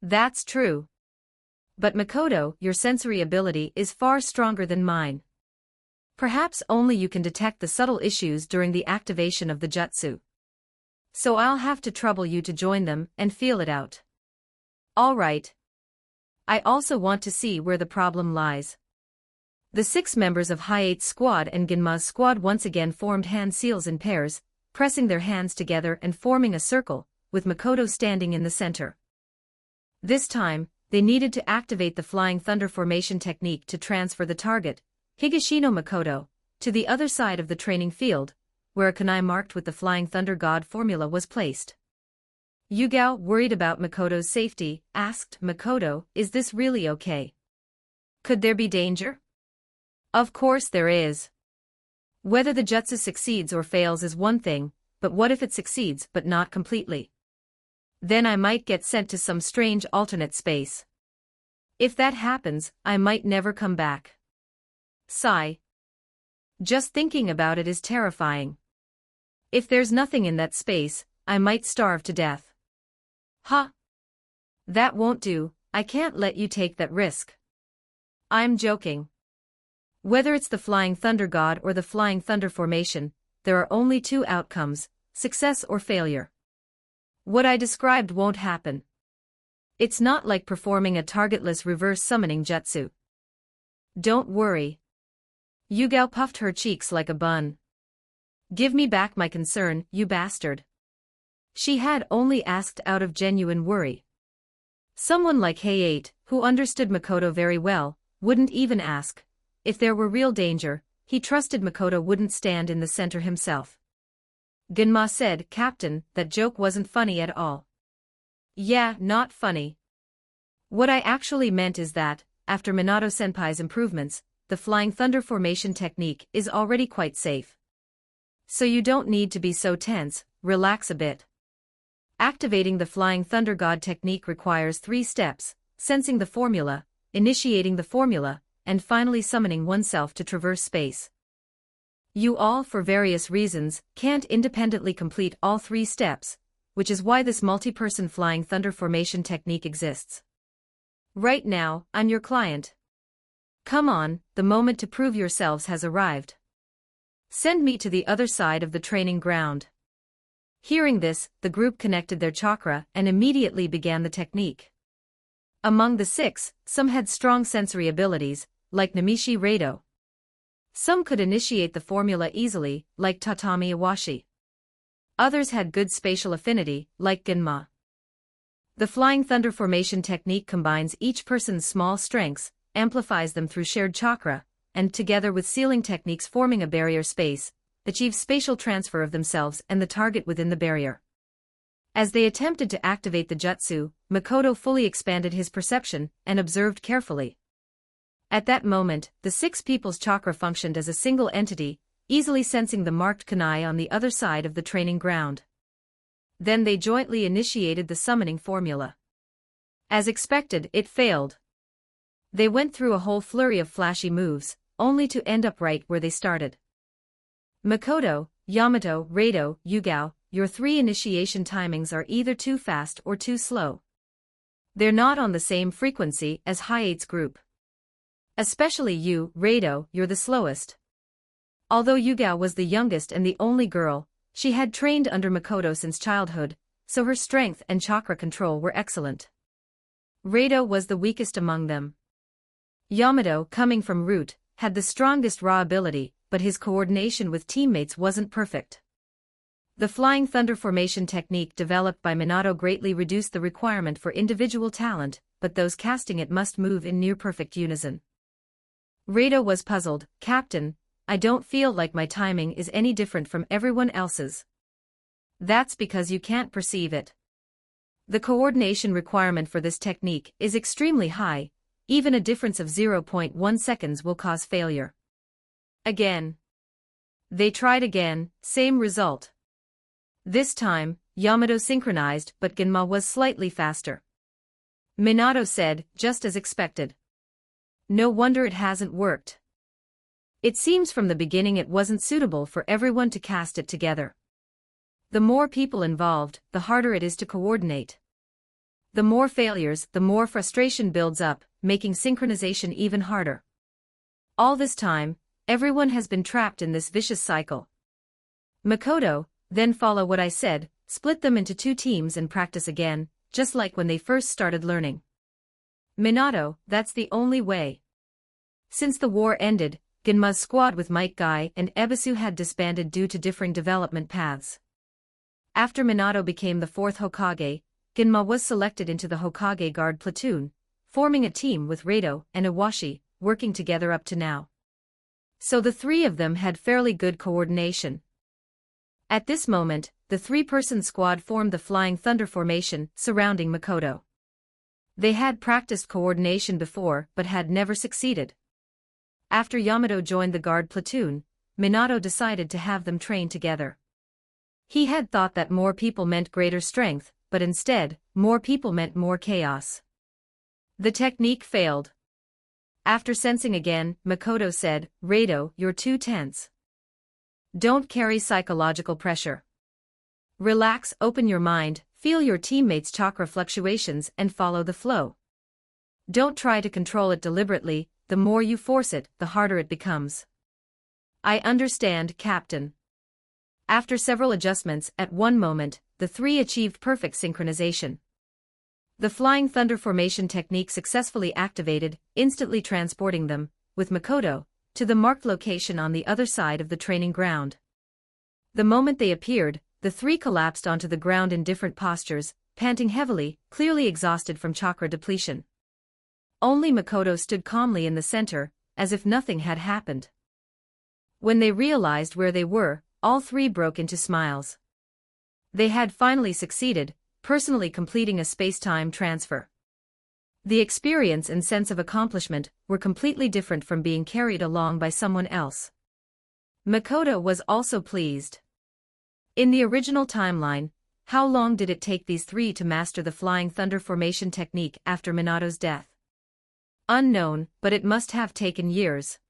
That's true. But Makoto, your sensory ability is far stronger than mine. Perhaps only you can detect the subtle issues during the activation of the jutsu. So I'll have to trouble you to join them and feel it out. All right. I also want to see where the problem lies. The 6 members of Hay-8's squad and Ginma's squad once again formed hand seals in pairs, pressing their hands together and forming a circle, with Makoto standing in the center. This time, they needed to activate the Flying Thunder Formation technique to transfer the target, Higashino Makoto, to the other side of the training field, where a kunai marked with the Flying Thunder God formula was placed. Yugao, worried about Makoto's safety, asked, Makoto, is this really okay? Could there be danger? Of course there is. Whether the jutsu succeeds or fails is one thing, but what if it succeeds but not completely? Then I might get sent to some strange alternate space. If that happens, I might never come back. Sigh. Just thinking about it is terrifying. If there's nothing in that space, I might starve to death. Huh? That won't do, I can't let you take that risk. I'm joking. Whether it's the Flying Thunder God or the Flying Thunder Formation, there are only two outcomes, success or failure. What I described won't happen. It's not like performing a targetless reverse summoning jutsu. Don't worry. Yugao puffed her cheeks like a bun. Give me back my concern, you bastard. She had only asked out of genuine worry. Someone like Hayate, who understood Makoto very well, wouldn't even ask. If there were real danger, he trusted Makoto wouldn't stand in the center himself. Genma said, Captain, that joke wasn't funny at all. Yeah, not funny. What I actually meant is that, after Minato-senpai's improvements, the Flying Thunder Formation technique is already quite safe. So you don't need to be so tense, relax a bit. Activating the Flying Thunder God technique requires 3 steps, sensing the formula, initiating the formula, and finally summoning oneself to traverse space. You all, for various reasons, can't independently complete all 3 steps, which is why this multi-person Flying Thunder Formation technique exists. Right now, I'm your client. Come on, the moment to prove yourselves has arrived. Send me to the other side of the training ground. Hearing this, the group connected their chakra and immediately began the technique. Among the 6, some had strong sensory abilities, like Namishi Rado. Some could initiate the formula easily, like Tatami Iwashi. Others had good spatial affinity, like Genma. The Flying Thunder Formation technique combines each person's small strengths, amplifies them through shared chakra, and together with sealing techniques forming a barrier space, achieves spatial transfer of themselves and the target within the barrier. As they attempted to activate the jutsu, Makoto fully expanded his perception and observed carefully. At that moment, the 6 people's chakra functioned as a single entity, easily sensing the marked kunai on the other side of the training ground. Then they jointly initiated the summoning formula. As expected, it failed. They went through a whole flurry of flashy moves, only to end up right where they started. Makoto, Yamato, Rado, Yugao, your 3 initiation timings are either too fast or too slow. They're not on the same frequency as Hayate's group. Especially you, Rado, you're the slowest. Although Yugao was the youngest and the only girl, she had trained under Makoto since childhood, so her strength and chakra control were excellent. Rado was the weakest among them. Yamato, coming from Root, had the strongest raw ability, but his coordination with teammates wasn't perfect. The Flying Thunder Formation technique developed by Minato greatly reduced the requirement for individual talent, but those casting it must move in near-perfect unison. Rado was puzzled. Captain, I don't feel like my timing is any different from everyone else's. That's because you can't perceive it. The coordination requirement for this technique is extremely high, even a difference of 0.1 seconds will cause failure. Again. They tried again, same result. This time, Yamato synchronized but Genma was slightly faster. Minato said, just as expected. No wonder it hasn't worked. It seems from the beginning it wasn't suitable for everyone to cast it together. The more people involved, the harder it is to coordinate. The more failures, the more frustration builds up, making synchronization even harder. All this time, everyone has been trapped in this vicious cycle. Makoto, then follow what I said, split them into 2 teams and practice again, just like when they first started learning. Minato, that's the only way. Since the war ended, Genma's squad with Might Guy and Ebisu had disbanded due to differing development paths. After Minato became the 4th Hokage, Genma was selected into the Hokage Guard platoon, forming a team with Rado and Iwashi, working together up to now. So the 3 of them had fairly good coordination. At this moment, the 3-person squad formed the Flying Thunder Formation, surrounding Makoto. They had practiced coordination before but had never succeeded. After Yamato joined the guard platoon, Minato decided to have them train together. He had thought that more people meant greater strength, but instead, more people meant more chaos. The technique failed. After sensing again, Makoto said, Rado, you're too tense. Don't carry psychological pressure. Relax, open your mind, feel your teammates' chakra fluctuations and follow the flow. Don't try to control it deliberately, the more you force it, the harder it becomes. I understand, Captain. After several adjustments, at one moment, the three achieved perfect synchronization. The Flying Thunder formation technique successfully activated, instantly transporting them, with Makoto, to the marked location on the other side of the training ground. The moment they appeared, the three collapsed onto the ground in different postures, panting heavily, clearly exhausted from chakra depletion. Only Makoto stood calmly in the center, as if nothing had happened. When they realized where they were, all three broke into smiles. They had finally succeeded, personally completing a space-time transfer. The experience and sense of accomplishment were completely different from being carried along by someone else. Makoto was also pleased. In the original timeline, how long did it take these three to master the Flying Thunder formation technique after Minato's death? Unknown, but it must have taken years.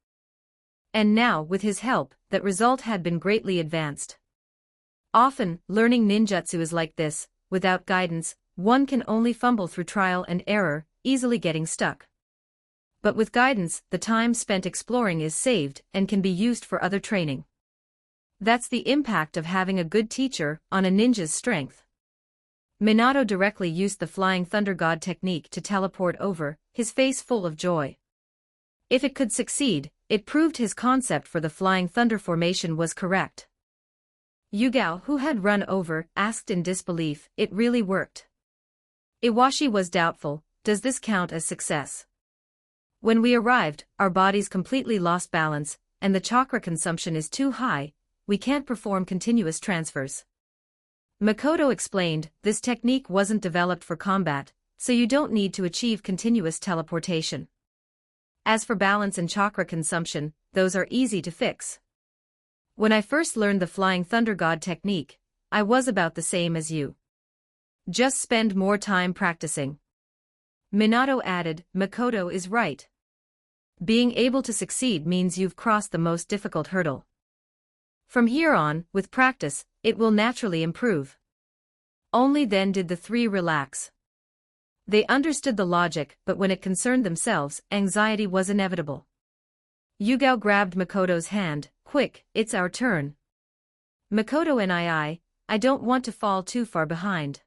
And now, with his help, that result had been greatly advanced. Often, learning ninjutsu is like this: without guidance, one can only fumble through trial and error, easily getting stuck. But with guidance, the time spent exploring is saved and can be used for other training. That's the impact of having a good teacher on a ninja's strength. Minato directly used the Flying Thunder God technique to teleport over, his face full of joy. If it could succeed, it proved his concept for the Flying Thunder formation was correct. Yugao, who had run over, asked in disbelief, "It really worked?" Iwashi was doubtful, "Does this count as success?" "When we arrived, our bodies completely lost balance, and the chakra consumption is too high, we can't perform continuous transfers." Makoto explained, "This technique wasn't developed for combat, so you don't need to achieve continuous teleportation. As for balance and chakra consumption, those are easy to fix. When I first learned the Flying Thunder God technique, I was about the same as you. Just spend more time practicing." Minato added, "Makoto is right. Being able to succeed means you've crossed the most difficult hurdle. From here on, with practice, it will naturally improve." Only then did the three relax. They understood the logic, but when it concerned themselves, anxiety was inevitable. Yugao grabbed Makoto's hand, "Quick, it's our turn." Makoto and I don't want to fall too far behind."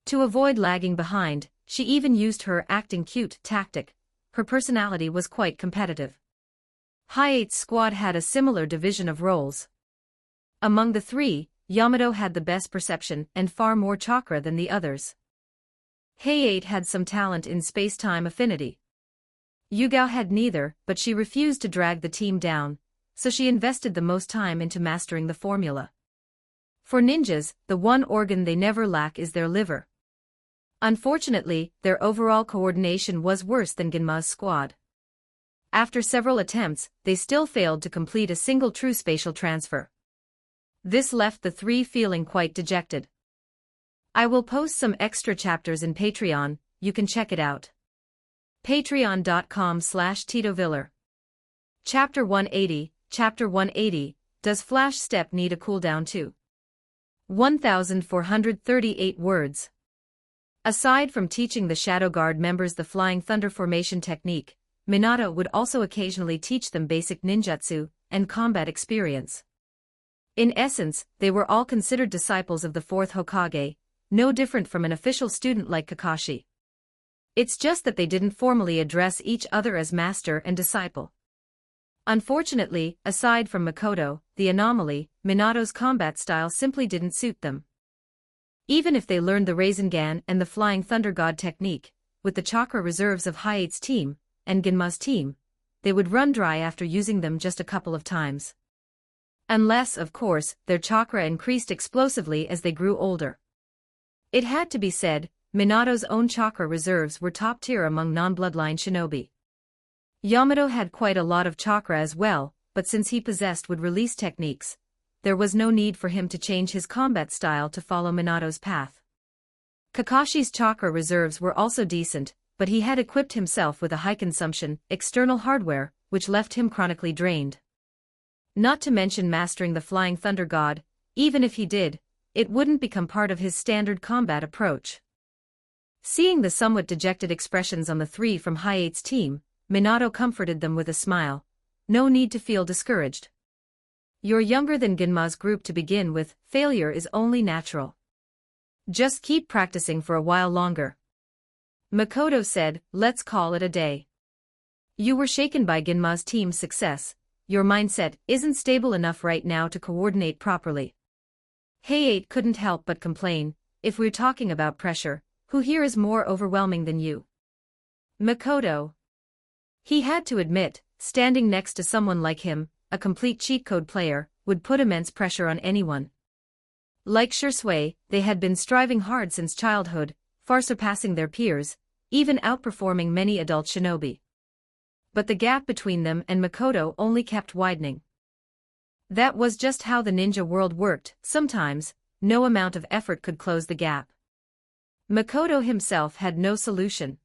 To avoid lagging behind, she even used her acting cute tactic. Her personality was quite competitive. Hi-8's squad had a similar division of roles. Among the three, Yamato had the best perception and far more chakra than the others. Hi-8 had some talent in space-time affinity. Yugao had neither, but she refused to drag the team down, so she invested the most time into mastering the formula. For ninjas, the one organ they never lack is their liver. Unfortunately, their overall coordination was worse than Genma's squad. After several attempts, they still failed to complete a single true spatial transfer. This left the three feeling quite dejected. I will post some extra chapters in Patreon, you can check it out. Patreon.com/TitoViller. Chapter 180, Chapter 180, Does Flash Step Need a Cooldown Too? 1438 words. Aside from teaching the Shadow Guard members the Flying Thunder formation technique, Minato would also occasionally teach them basic ninjutsu and combat experience. In essence, they were all considered disciples of the fourth Hokage, no different from an official student like Kakashi. It's just that they didn't formally address each other as master and disciple. Unfortunately, aside from Makoto, the anomaly, Minato's combat style simply didn't suit them. Even if they learned the Rasengan and the Flying Thunder God technique, with the chakra reserves of Hi-8's team and Genma's team, they would run dry after using them just a couple of times. Unless, of course, their chakra increased explosively as they grew older. It had to be said, Minato's own chakra reserves were top tier among non-bloodline shinobi. Yamato had quite a lot of chakra as well, but since he possessed would-release techniques, there was no need for him to change his combat style to follow Minato's path. Kakashi's chakra reserves were also decent, but he had equipped himself with a high-consumption, external hardware, which left him chronically drained. Not to mention mastering the Flying Thunder God. Even if he did, it wouldn't become part of his standard combat approach. Seeing the somewhat dejected expressions on the three from High 8's team, Minato comforted them with a smile. No need to feel discouraged. You're younger than Ginma's group to begin with, failure is only natural. Just keep practicing for a while longer. Makoto said, let's call it a day. You were shaken by Ginma's team's success. Your mindset isn't stable enough right now to coordinate properly. High 8 couldn't help but complain, if we're talking about pressure, who here is more overwhelming than you? Makoto. He had to admit, standing next to someone like him, a complete cheat code player, would put immense pressure on anyone. Like Shursui, they had been striving hard since childhood, far surpassing their peers, even outperforming many adult shinobi. But the gap between them and Makoto only kept widening. That was just how the ninja world worked. Sometimes, no amount of effort could close the gap. Makoto himself had no solution.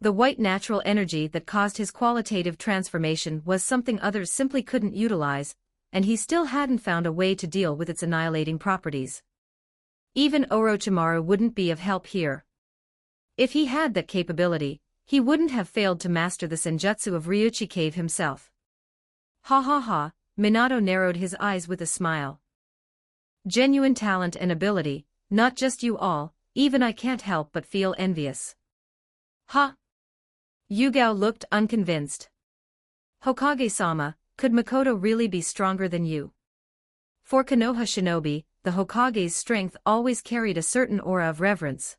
The white natural energy that caused his qualitative transformation was something others simply couldn't utilize, and he still hadn't found a way to deal with its annihilating properties. Even Orochimaru wouldn't be of help here. If he had that capability, he wouldn't have failed to master the senjutsu of Ryuchi Cave himself. Ha ha ha, Minato narrowed his eyes with a smile. Genuine talent and ability, not just you all, even I can't help but feel envious. Ha! Yugao looked unconvinced. Hokage-sama, could Makoto really be stronger than you? For Konoha shinobi, the Hokage's strength always carried a certain aura of reverence.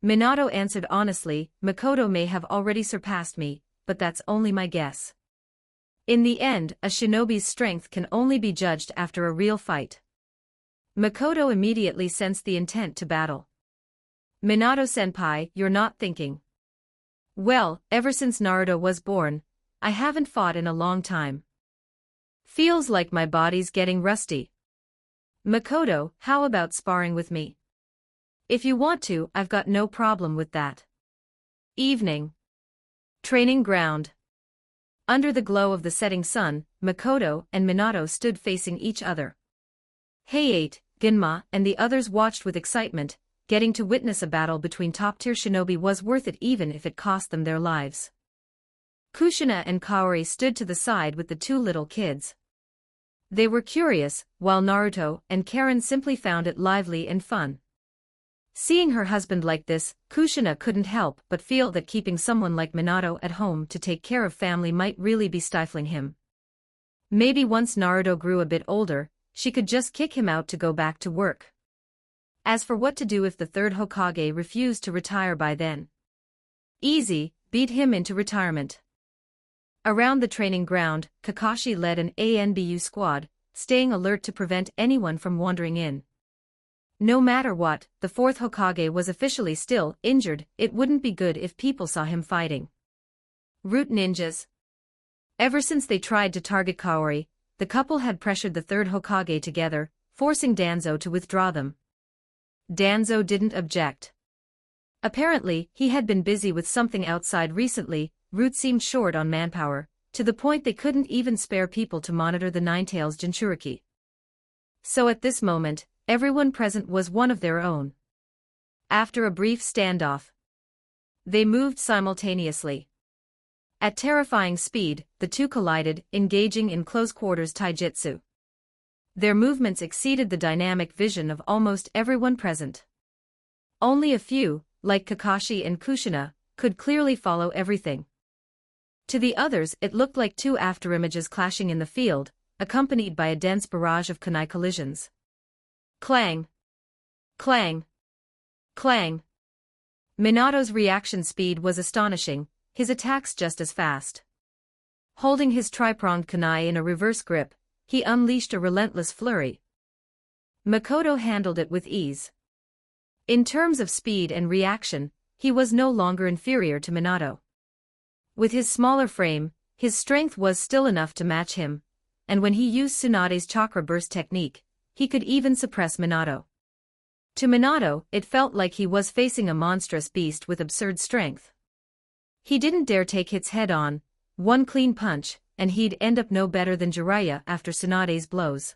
Minato answered honestly, Makoto may have already surpassed me, but that's only my guess. In the end, a shinobi's strength can only be judged after a real fight. Makoto immediately sensed the intent to battle. Minato-senpai, you're not thinking. Well, ever since Naruto was born, I haven't fought in a long time. Feels like my body's getting rusty. Makoto, how about sparring with me? If you want to, I've got no problem with that. Evening. Training ground. Under the glow of the setting sun, Makoto and Minato stood facing each other. High 8, Ginma, and the others watched with excitement. Getting to witness a battle between top-tier shinobi was worth it even if it cost them their lives. Kushina and Kaori stood to the side with the two little kids. They were curious, while Naruto and Karen simply found it lively and fun. Seeing her husband like this, Kushina couldn't help but feel that keeping someone like Minato at home to take care of family might really be stifling him. Maybe once Naruto grew a bit older, she could just kick him out to go back to work. As for what to do if the third Hokage refused to retire by then? Easy, beat him into retirement. Around the training ground, Kakashi led an ANBU squad, staying alert to prevent anyone from wandering in. No matter what, the fourth Hokage was officially still injured. It wouldn't be good if people saw him fighting. Root ninjas. Ever since they tried to target Kaori, the couple had pressured the third Hokage together, forcing Danzo to withdraw them. Danzo didn't object. Apparently, he had been busy with something outside recently. Root seemed short on manpower, to the point they couldn't even spare people to monitor the Ninetales Jinchuriki. So at this moment, everyone present was one of their own. After a brief standoff, they moved simultaneously. At terrifying speed, the two collided, engaging in close-quarters taijutsu. Their movements exceeded the dynamic vision of almost everyone present. Only a few, like Kakashi and Kushina, could clearly follow everything. To the others it looked like two afterimages clashing in the field, accompanied by a dense barrage of kunai collisions. Clang! Clang! Clang! Minato's reaction speed was astonishing, his attacks just as fast. Holding his tri-pronged kunai in a reverse grip, he unleashed a relentless flurry. Makoto handled it with ease. In terms of speed and reaction, he was no longer inferior to Minato. With his smaller frame, his strength was still enough to match him, and when he used Tsunade's chakra burst technique, he could even suppress Minato. To Minato, it felt like he was facing a monstrous beast with absurd strength. He didn't dare take hits head-on. One clean punch, and he'd end up no better than Jiraiya after Tsunade's blows.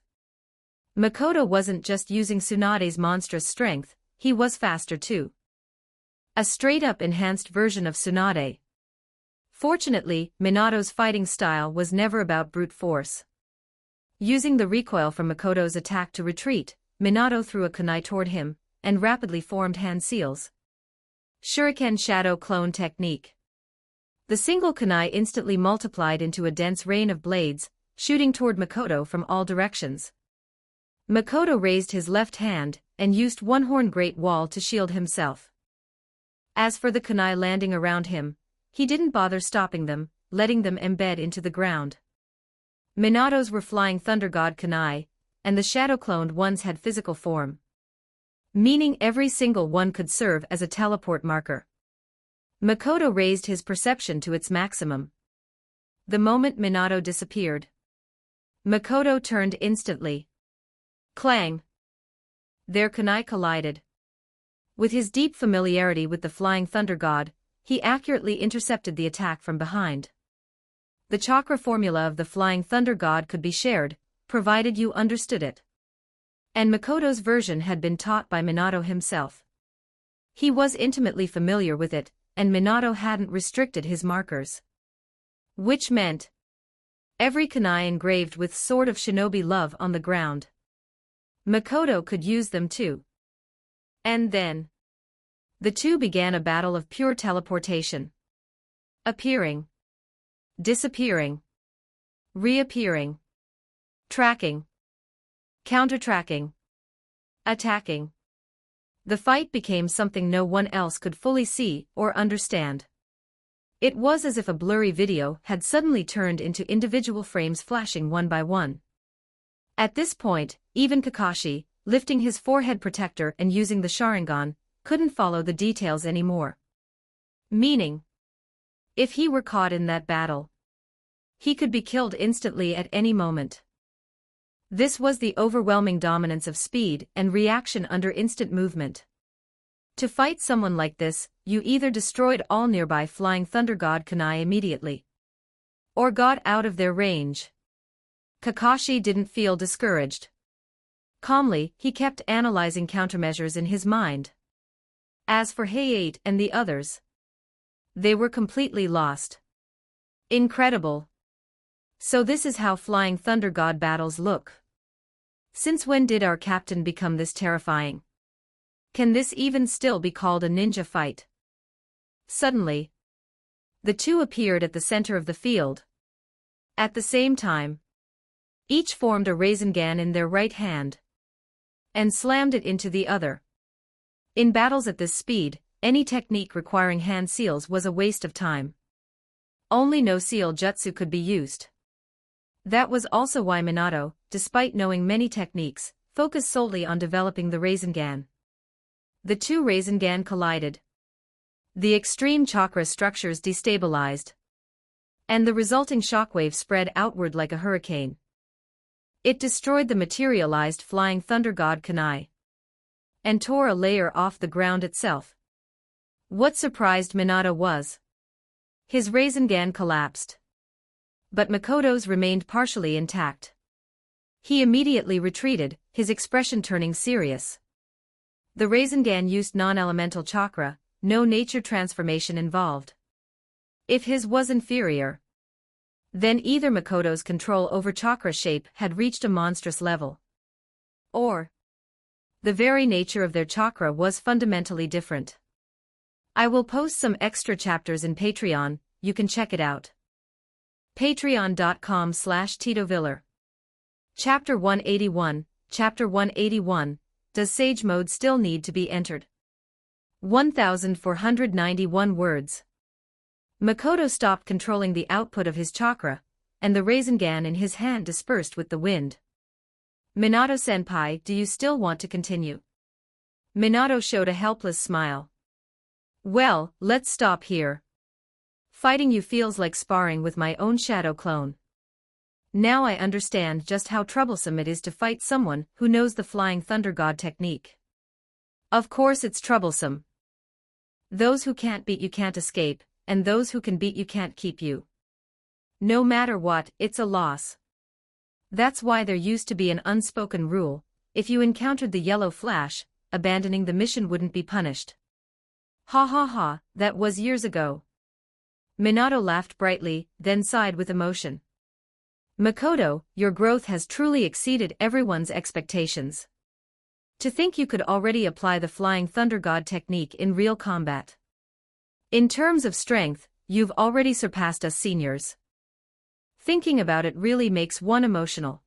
Makoto wasn't just using Tsunade's monstrous strength, he was faster too. A straight-up enhanced version of Tsunade. Fortunately, Minato's fighting style was never about brute force. Using the recoil from Makoto's attack to retreat, Minato threw a kunai toward him, and rapidly formed hand seals. Shuriken Shadow Clone Technique. The single kunai instantly multiplied into a dense rain of blades, shooting toward Makoto from all directions. Makoto raised his left hand, and used One-Horn Great Wall to shield himself. As for the kunai landing around him, he didn't bother stopping them, letting them embed into the ground. Minato's were Flying Thunder God kunai, and the shadow-cloned ones had physical form. Meaning every single one could serve as a teleport marker. Makoto raised his perception to its maximum. The moment Minato disappeared, Makoto turned instantly. Clang! Their kunai collided. With his deep familiarity with the Flying Thunder God, he accurately intercepted the attack from behind. The chakra formula of the Flying Thunder God could be shared, provided you understood it. And Makoto's version had been taught by Minato himself. He was intimately familiar with it, and Minato hadn't restricted his markers. Which meant every kunai engraved with Sword of Shinobi Love on the ground. Makoto could use them too. And then the two began a battle of pure teleportation. Appearing, disappearing, reappearing, tracking, counter-tracking, attacking. The fight became something no one else could fully see or understand. It was as if a blurry video had suddenly turned into individual frames flashing one by one. At this point, even Kakashi, lifting his forehead protector and using the Sharingan, couldn't follow the details anymore. Meaning, if he were caught in that battle, he could be killed instantly at any moment. This was the overwhelming dominance of speed and reaction under instant movement. To fight someone like this, you either destroyed all nearby Flying Thunder God kunai immediately, or got out of their range. Kakashi didn't feel discouraged. Calmly, he kept analyzing countermeasures in his mind. As for Hayate and the others, they were completely lost. Incredible. So this is how Flying Thunder God battles look. Since when did our captain become this terrifying? Can this even still be called a ninja fight? Suddenly, the two appeared at the center of the field. At the same time, each formed a Rasengan in their right hand and slammed it into the other. In battles at this speed, any technique requiring hand seals was a waste of time. Only no seal jutsu could be used. That was also why Minato, despite knowing many techniques, focused solely on developing the Rasengan. The two Rasengan collided. The extreme chakra structures destabilized, and the resulting shockwave spread outward like a hurricane. It destroyed the materialized Flying Thunder God kunai and tore a layer off the ground itself. What surprised Minato was his Rasengan collapsed, but Makoto's remained partially intact. He immediately retreated, his expression turning serious. The Rasengan used non-elemental chakra, no nature transformation involved. If his was inferior, then either Makoto's control over chakra shape had reached a monstrous level, or the very nature of their chakra was fundamentally different. I will post some extra chapters in Patreon, you can check it out. Patreon.com/TitoViller. Chapter 181, Chapter 181, Does Sage Mode Still Need to be Entered? 1,491 words. Makoto stopped controlling the output of his chakra, and the Rasengan in his hand dispersed with the wind. Minato-senpai, do you still want to continue? Minato showed a helpless smile. Well, let's stop here. Fighting you feels like sparring with my own shadow clone. Now I understand just how troublesome it is to fight someone who knows the Flying Thunder God technique. Of course it's troublesome. Those who can't beat you can't escape, and those who can beat you can't keep you. No matter what, it's a loss. That's why there used to be an unspoken rule: if you encountered the yellow flash, abandoning the mission wouldn't be punished. Ha ha ha, that was years ago. Minato laughed brightly, then sighed with emotion. Makoto, your growth has truly exceeded everyone's expectations. To think you could already apply the Flying Thunder God technique in real combat. In terms of strength, you've already surpassed us seniors. Thinking about it really makes one emotional.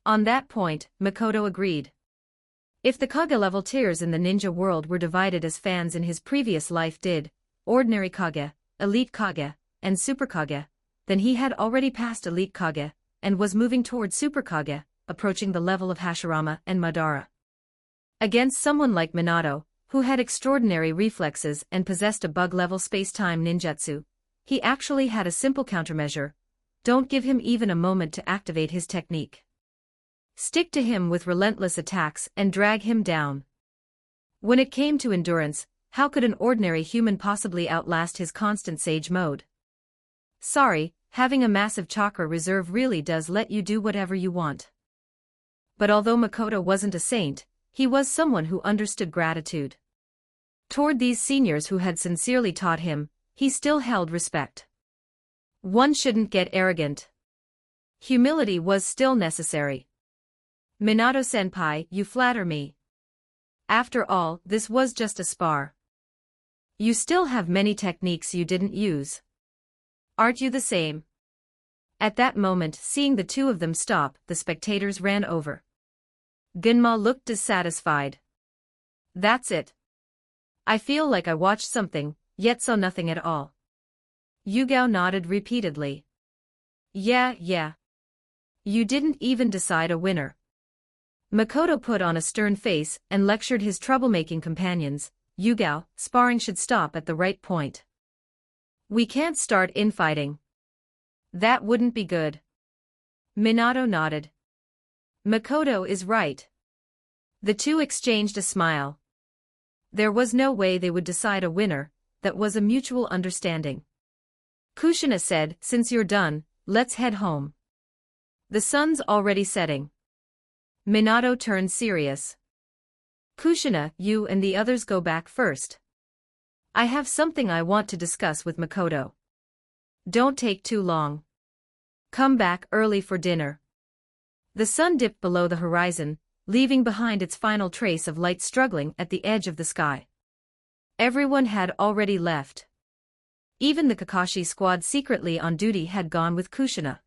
On that point, Makoto agreed. If the Kage level tiers in the ninja world were divided as fans in his previous life did, ordinary Kage, elite Kage, and super Kage, then he had already passed elite Kage, and was moving toward super Kage, approaching the level of Hashirama and Madara. Against someone like Minato, who had extraordinary reflexes and possessed a bug-level space-time ninjutsu, he actually had a simple countermeasure: don't give him even a moment to activate his technique. Stick to him with relentless attacks and drag him down. When it came to endurance, how could an ordinary human possibly outlast his constant sage mode? Sorry, having a massive chakra reserve really does let you do whatever you want. But although Makoto wasn't a saint, he was someone who understood gratitude. Toward these seniors who had sincerely taught him, he still held respect. One shouldn't get arrogant. Humility was still necessary. Minato-senpai, you flatter me. After all, this was just a spar. You still have many techniques you didn't use. Aren't you the same? At that moment, seeing the two of them stop, the spectators ran over. Gunma looked dissatisfied. That's it. I feel like I watched something, yet saw nothing at all. Yugao nodded repeatedly. Yeah. You didn't even decide a winner. Makoto put on a stern face and lectured his troublemaking companions. Yugao, sparring should stop at the right point. We can't start infighting. That wouldn't be good. Minato nodded. Makoto is right. The two exchanged a smile. There was no way they would decide a winner, that was a mutual understanding. Kushina said, since you're done, let's head home. The sun's already setting. Minato turned serious. Kushina, you and the others go back first. I have something I want to discuss with Makoto. Don't take too long. Come back early for dinner. The sun dipped below the horizon, leaving behind its final trace of light struggling at the edge of the sky. Everyone had already left. Even the Kakashi squad secretly on duty had gone with Kushina.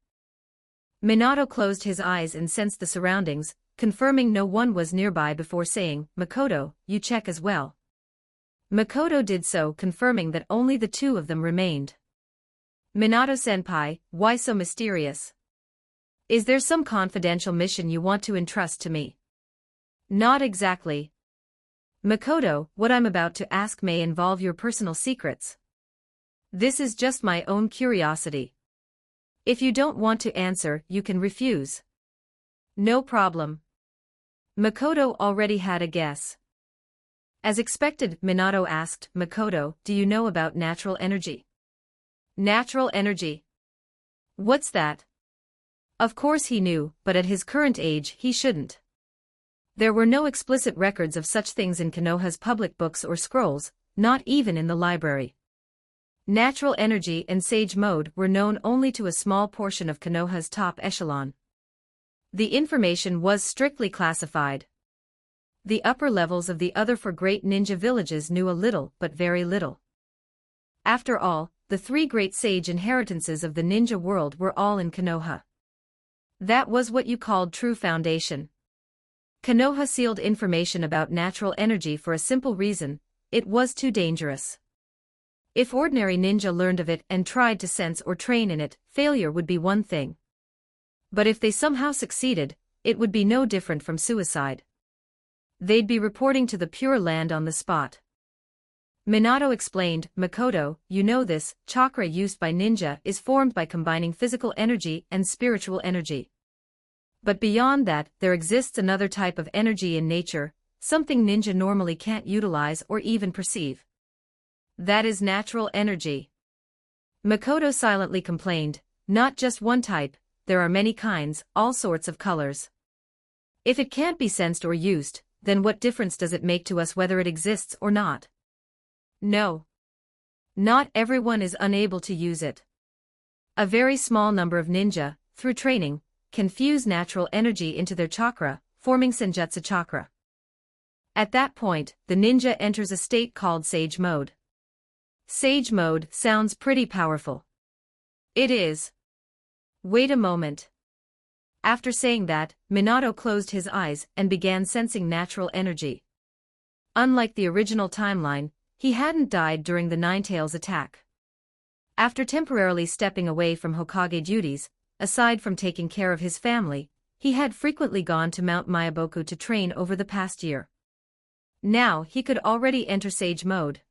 Minato closed his eyes and sensed the surroundings, confirming no one was nearby before saying, Makoto, you check as well. Makoto did so, confirming that only the two of them remained. Minato-senpai, why so mysterious? Is there some confidential mission you want to entrust to me? Not exactly. Makoto, what I'm about to ask may involve your personal secrets. This is just my own curiosity. If you don't want to answer, you can refuse. No problem. Makoto already had a guess. As expected, Minato asked, Makoto, do you know about natural energy? Natural energy? What's that? Of course he knew, but at his current age he shouldn't. There were no explicit records of such things in Konoha's public books or scrolls, not even in the library. Natural energy and sage mode were known only to a small portion of Konoha's top echelon. The information was strictly classified. The upper levels of the other four great ninja villages knew a little but very little. After all, the three great sage inheritances of the ninja world were all in Konoha. That was what you called true foundation. Konoha sealed information about natural energy for a simple reason: it was too dangerous. If ordinary ninja learned of it and tried to sense or train in it, failure would be one thing. But if they somehow succeeded, it would be no different from suicide. They'd be reporting to the Pure Land on the spot. Minato explained, Makoto, you know this, chakra used by ninja is formed by combining physical energy and spiritual energy. But beyond that, there exists another type of energy in nature, something ninja normally can't utilize or even perceive. That is natural energy. Makoto silently complained, Not just one type, there are many kinds, all sorts of colors. If it can't be sensed or used, then what difference does it make to us whether it exists or not? No. Not everyone is unable to use it. A very small number of ninja, through training, can fuse natural energy into their chakra, forming Senjutsu chakra. At that point, the ninja enters a state called Sage Mode. Sage Mode sounds pretty powerful. It is. Wait a moment. After saying that, Minato closed his eyes and began sensing natural energy. Unlike the original timeline, he hadn't died during the Ninetales attack. After temporarily stepping away from Hokage duties, aside from taking care of his family, he had frequently gone to Mount Myaboku to train over the past year. Now he could already enter Sage Mode.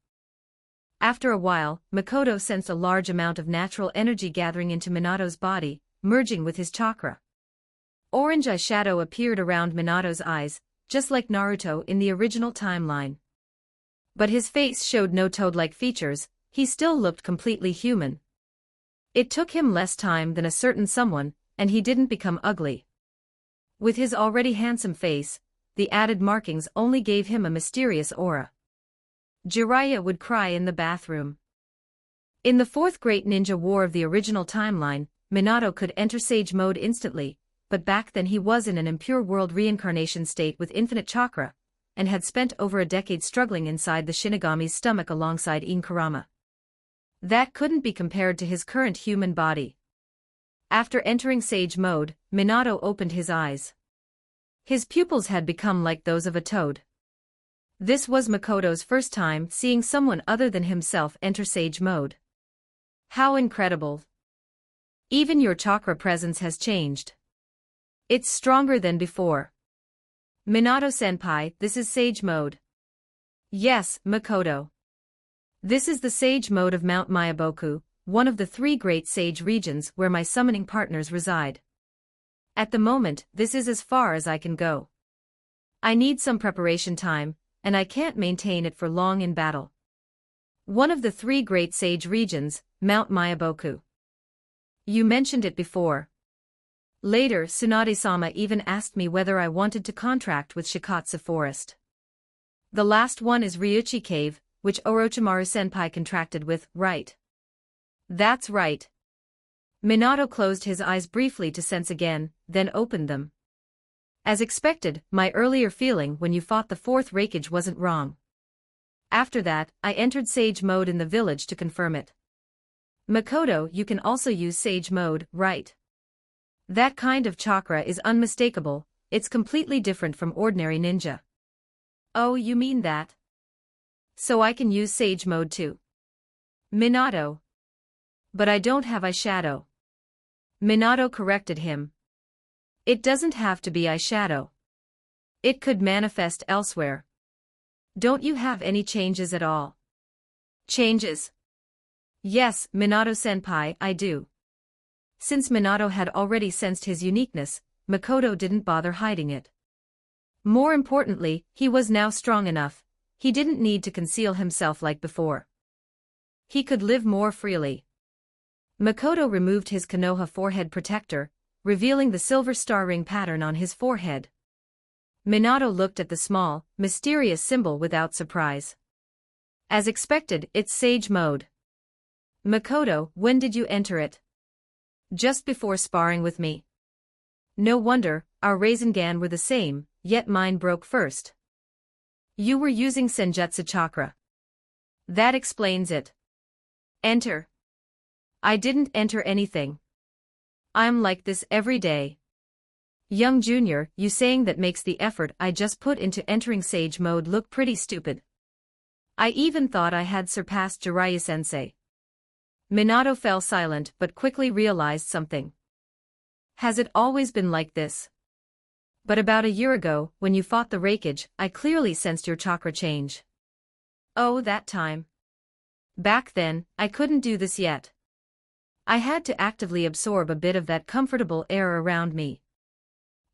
After a while, Makoto sensed a large amount of natural energy gathering into Minato's body, merging with his chakra. Orange eyeshadow appeared around Minato's eyes, just like Naruto in the original timeline. But his face showed no toad-like features, he still looked completely human. It took him less time than a certain someone, and he didn't become ugly. With his already handsome face, the added markings only gave him a mysterious aura. Jiraiya would cry in the bathroom. In the fourth Great Ninja War of the original timeline, Minato could enter Sage Mode instantly, but back then he was in an impure world reincarnation state with infinite chakra, and had spent over a decade struggling inside the Shinigami's stomach alongside In Kurama. That couldn't be compared to his current human body. After entering Sage Mode, Minato opened his eyes. His pupils had become like those of a toad. This was Makoto's first time seeing someone other than himself enter Sage Mode. How incredible! Even your chakra presence has changed. It's stronger than before. Minato-senpai, this is Sage Mode. Yes, Makoto. This is the Sage Mode of Mount Myaboku, one of the 3 great sage regions where my summoning partners reside. At the moment, this is as far as I can go. I need some preparation time, and I can't maintain it for long in battle. One of the 3 great sage regions, Mount Myaboku. You mentioned it before. Later, Tsunade-sama even asked me whether I wanted to contract with Shikatsu Forest. The last one is Ryuchi Cave, which Orochimaru-senpai contracted with, right? That's right. Minato closed his eyes briefly to sense again, then opened them. As expected, my earlier feeling when you fought the 4th Raikage wasn't wrong. After that, I entered Sage Mode in the village to confirm it. Makoto, you can also use Sage Mode, right? That kind of chakra is unmistakable, it's completely different from ordinary ninja. Oh, you mean that? So I can use Sage Mode too. Minato. But I don't have eyeshadow. Minato corrected him. It doesn't have to be eyeshadow. It could manifest elsewhere. Don't you have any changes at all? Changes? Yes, Minato-senpai, I do. Since Minato had already sensed his uniqueness, Makoto didn't bother hiding it. More importantly, he was now strong enough, he didn't need to conceal himself like before. He could live more freely. Makoto removed his Konoha forehead protector, revealing the silver star ring pattern on his forehead. Minato looked at the small, mysterious symbol without surprise. As expected, it's Sage Mode. Makoto, when did you enter it? Just before sparring with me. No wonder, our Rasengan were the same, yet mine broke first. You were using Senjutsu chakra. That explains it. Enter. I didn't enter anything. I'm like this every day. Young Junior, you saying that makes the effort I just put into entering Sage Mode look pretty stupid. I even thought I had surpassed Jiraiya-sensei. Minato fell silent but quickly realized something. Has it always been like this? But about a year ago, when you fought the Raikage, I clearly sensed your chakra change. Oh, that time. Back then, I couldn't do this yet. I had to actively absorb a bit of that comfortable air around me.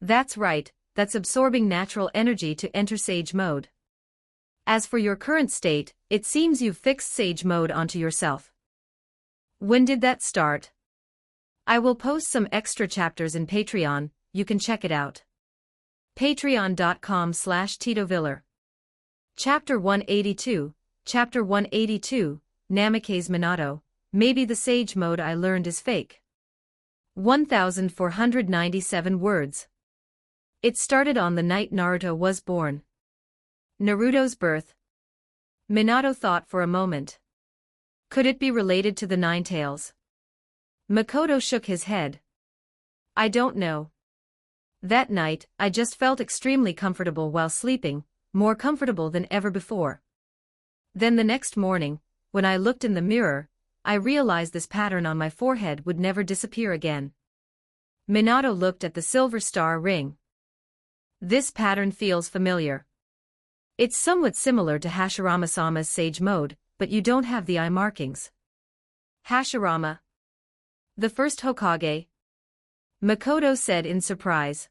That's right, that's absorbing natural energy to enter Sage Mode. As for your current state, it seems you've fixed Sage Mode onto yourself. When did that start? I will post some extra chapters in Patreon, you can check it out. Patreon.com/TitoViller. Chapter 182, Chapter 182, Namikaze Minato, maybe the sage mode I learned is fake. 1497 words. It started on the night Naruto was born. Naruto's birth. Minato thought for a moment. Could it be related to the Nine Tails? Makoto shook his head. I don't know. That night, I just felt extremely comfortable while sleeping, more comfortable than ever before. Then the next morning, when I looked in the mirror, I realized this pattern on my forehead would never disappear again. Minato looked at the silver star ring. This pattern feels familiar. It's somewhat similar to Hashirama-sama's sage mode, but you don't have the eye markings. Hashirama, the first Hokage? Makoto said in surprise.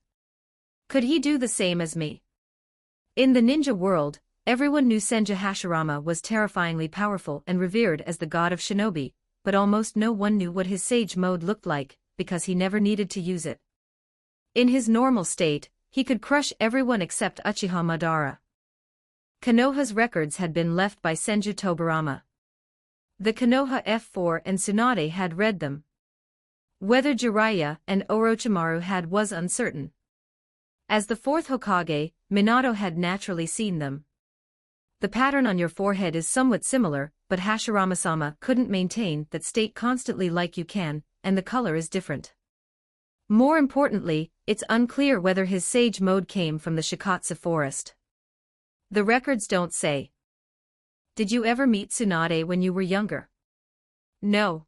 Could he do the same as me? In the ninja world, everyone knew Senju Hashirama was terrifyingly powerful and revered as the god of shinobi, but almost no one knew what his sage mode looked like, because he never needed to use it. In his normal state, he could crush everyone except Uchiha Madara. Konoha's records had been left by Senju Tobirama. The Konoha F4 and Tsunade had read them. Whether Jiraiya and Orochimaru had was uncertain. As the fourth Hokage, Minato had naturally seen them. The pattern on your forehead is somewhat similar, but Hashirama-sama couldn't maintain that state constantly like you can, and the color is different. More importantly, it's unclear whether his sage mode came from the Shikatsu forest. The records don't say. Did you ever meet Tsunade when you were younger? No.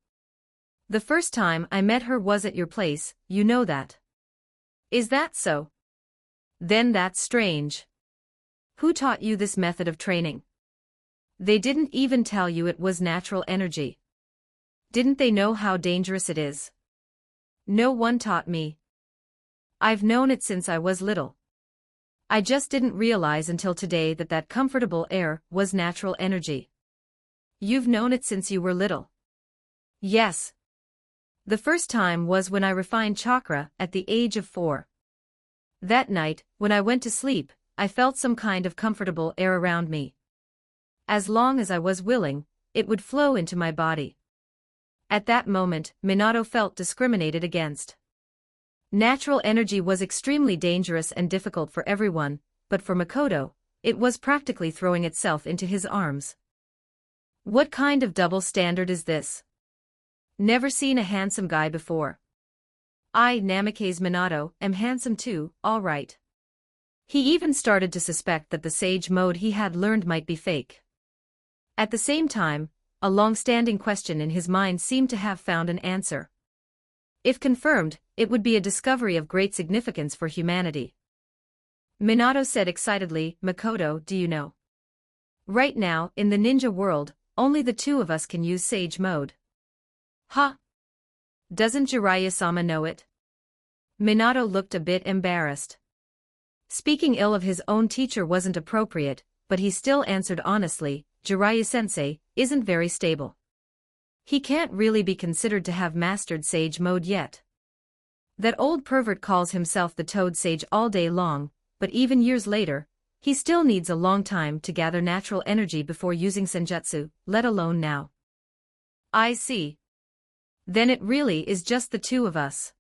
The first time I met her was at your place, you know that. Is that so? Then that's strange. Who taught you this method of training? They didn't even tell you it was natural energy. Didn't they know how dangerous it is? No one taught me. I've known it since I was little. I just didn't realize until today that that comfortable air was natural energy. You've known it since you were little? Yes. The first time was when I refined chakra at the age of 4. That night, when I went to sleep, I felt some kind of comfortable air around me. As long as I was willing, it would flow into my body. At that moment, Minato felt discriminated against. Natural energy was extremely dangerous and difficult for everyone, but for Makoto, it was practically throwing itself into his arms. What kind of double standard is this? Never seen a handsome guy before. I, Namikaze Minato, am handsome too, all right. He even started to suspect that the sage mode he had learned might be fake. At the same time, a long-standing question in his mind seemed to have found an answer. If confirmed, it would be a discovery of great significance for humanity. Minato said excitedly, Makoto, do you know? Right now, in the ninja world, only the two of us can use sage mode. Huh? Doesn't Jiraiya-sama know it? Minato looked a bit embarrassed. Speaking ill of his own teacher wasn't appropriate, but he still answered honestly, Jiraiya-sensei isn't very stable. He can't really be considered to have mastered sage mode yet. That old pervert calls himself the Toad Sage all day long, but even years later, he still needs a long time to gather natural energy before using senjutsu, let alone now. I see. Then it really is just the two of us.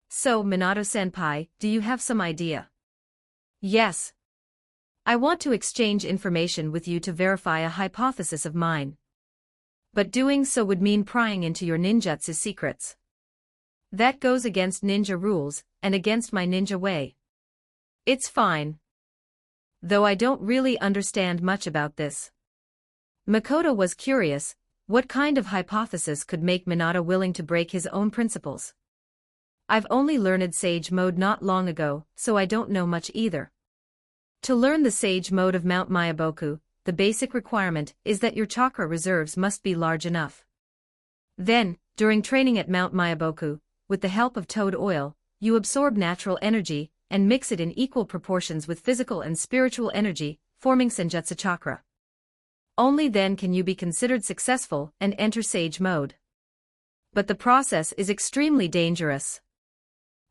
So, Minato-senpai, do you have some idea? Yes. I want to exchange information with you to verify a hypothesis of mine. But doing so would mean prying into your ninjutsu secrets. That goes against ninja rules, and against my ninja way. It's fine. Though I don't really understand much about this. Makoto was curious, what kind of hypothesis could make Minato willing to break his own principles? I've only learned sage mode not long ago, so I don't know much either. To learn the sage mode of Mount Myaboku, the basic requirement is that your chakra reserves must be large enough. Then, during training at Mount Myaboku, with the help of toad oil, you absorb natural energy and mix it in equal proportions with physical and spiritual energy, forming senjutsu chakra. Only then can you be considered successful and enter sage mode. But the process is extremely dangerous.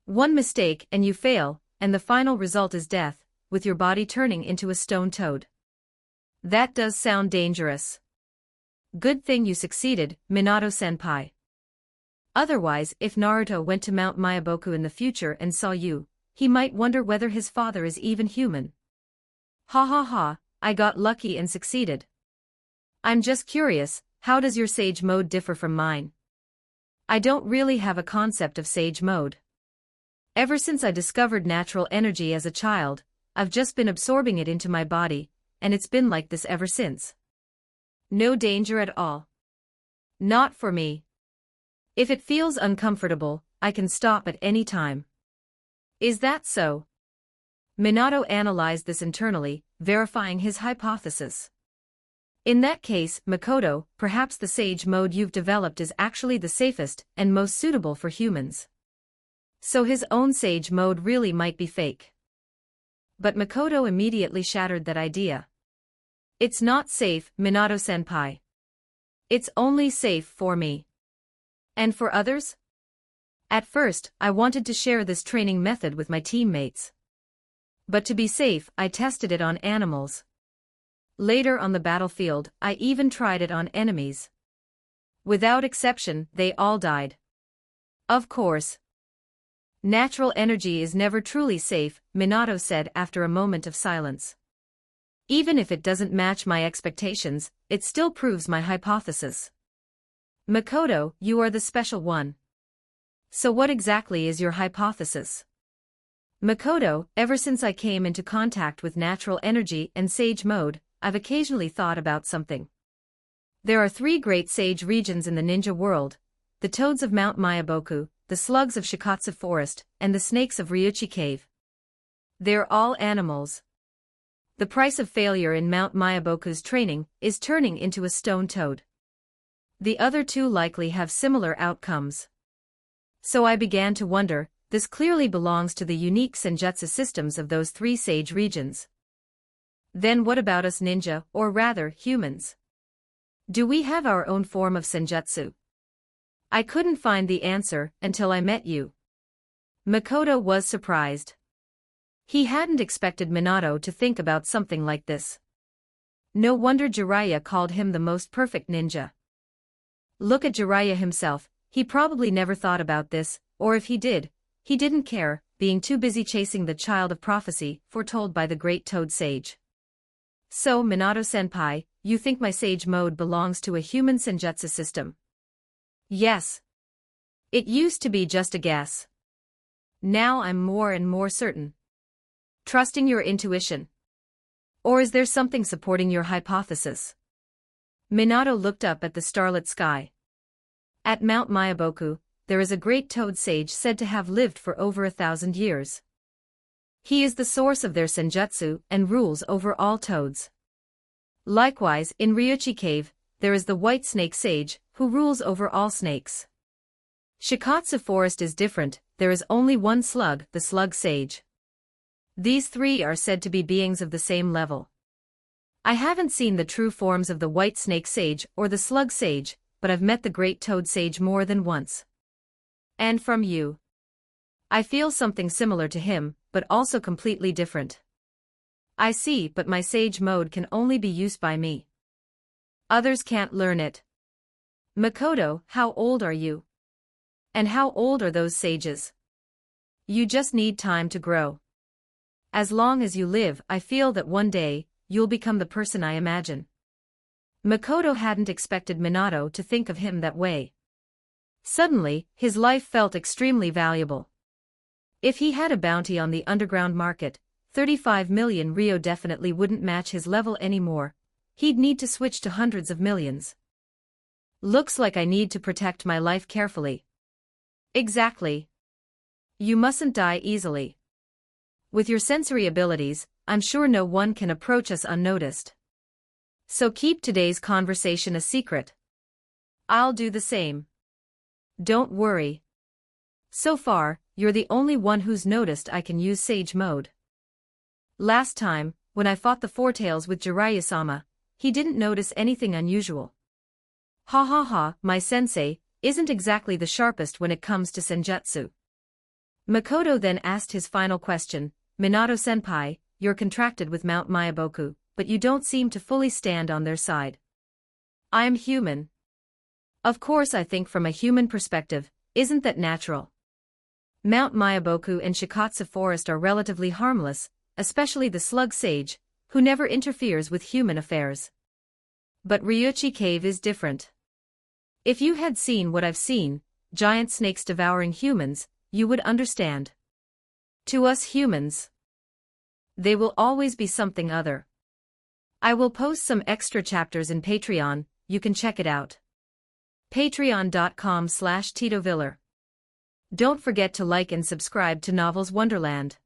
One mistake and you fail, and the final result is death, with your body turning into a stone toad. That does sound dangerous. Good thing you succeeded, Minato-senpai. Otherwise, if Naruto went to Mount Myaboku in the future and saw you, he might wonder whether his father is even human. Ha ha ha, I got lucky and succeeded. I'm just curious, how does your sage mode differ from mine? I don't really have a concept of sage mode. Ever since I discovered natural energy as a child, I've just been absorbing it into my body, and it's been like this ever since. No danger at all. Not for me. If it feels uncomfortable, I can stop at any time. Is that so? Minato analyzed this internally, verifying his hypothesis. In that case, Makoto, perhaps the sage mode you've developed is actually the safest and most suitable for humans. So his own sage mode really might be fake. But Makoto immediately shattered that idea. It's not safe, Minato-senpai. It's only safe for me. And for others? At first, I wanted to share this training method with my teammates. But to be safe, I tested it on animals. Later on the battlefield, I even tried it on enemies. Without exception, they all died. Of course. Natural energy is never truly safe, Minato said after a moment of silence. Even if it doesn't match my expectations, it still proves my hypothesis. Makoto, you are the special one. So what exactly is your hypothesis? Makoto, ever since I came into contact with natural energy and sage mode, I've occasionally thought about something. There are 3 great sage regions in the ninja world: the toads of Mount Myaboku, the slugs of Shikatsu Forest, and the snakes of Ryuchi Cave. They're all animals. The price of failure in Mount Myaboku's training is turning into a stone toad. The other 2 likely have similar outcomes. So I began to wonder, this clearly belongs to the unique senjutsu systems of those 3 sage regions. Then what about us ninja, or rather, humans? Do we have our own form of senjutsu? I couldn't find the answer until I met you. Makoto was surprised. He hadn't expected Minato to think about something like this. No wonder Jiraiya called him the most perfect ninja. Look at Jiraiya himself, he probably never thought about this, or if he did, he didn't care, being too busy chasing the child of prophecy foretold by the great Toad Sage. So, Minato-senpai, you think my sage mode belongs to a human senjutsu system? Yes. It used to be just a guess. Now I'm more and more certain. Trusting your intuition. Or is there something supporting your hypothesis? Minato looked up at the starlit sky. At Mount Myaboku, there is a great toad sage said to have lived for over 1,000 years. He is the source of their senjutsu and rules over all toads. Likewise, in Ryuchi Cave, there is the white snake sage, who rules over all snakes. Shikatsu Forest is different, there is only one slug, the slug sage. These 3 are said to be beings of the same level. I haven't seen the true forms of the white snake sage or the slug sage, but I've met the great toad sage more than once. And from you. I feel something similar to him, but also completely different. I see, but my sage mode can only be used by me. Others can't learn it. Makoto, how old are you? And how old are those sages? You just need time to grow. As long as you live, I feel that one day, you'll become the person I imagine. Makoto hadn't expected Minato to think of him that way. Suddenly, his life felt extremely valuable. If he had a bounty on the underground market, 35 million Rio definitely wouldn't match his level anymore. He'd need to switch to hundreds of millions. Looks like I need to protect my life carefully. Exactly. You mustn't die easily. With your sensory abilities, I'm sure no one can approach us unnoticed. So keep today's conversation a secret. I'll do the same. Don't worry. So far, you're the only one who's noticed I can use Sage Mode. Last time, when I fought the Four Tails with Jiraiya-sama, he didn't notice anything unusual. Ha ha ha, my sensei, isn't exactly the sharpest when it comes to senjutsu. Makoto then asked his final question, Minato-senpai, you're contracted with Mount Myaboku, but you don't seem to fully stand on their side. I'm human. Of course I think from a human perspective, isn't that natural? Mount Myaboku and Shikatsu Forest are relatively harmless, especially the slug sage, who never interferes with human affairs. But Ryuchi Cave is different. If you had seen what I've seen, giant snakes devouring humans, you would understand. To us humans, they will always be something other. I will post some extra chapters in Patreon, you can check it out. Patreon.com/TitoViller. Don't forget to like and subscribe to Novels Wonderland.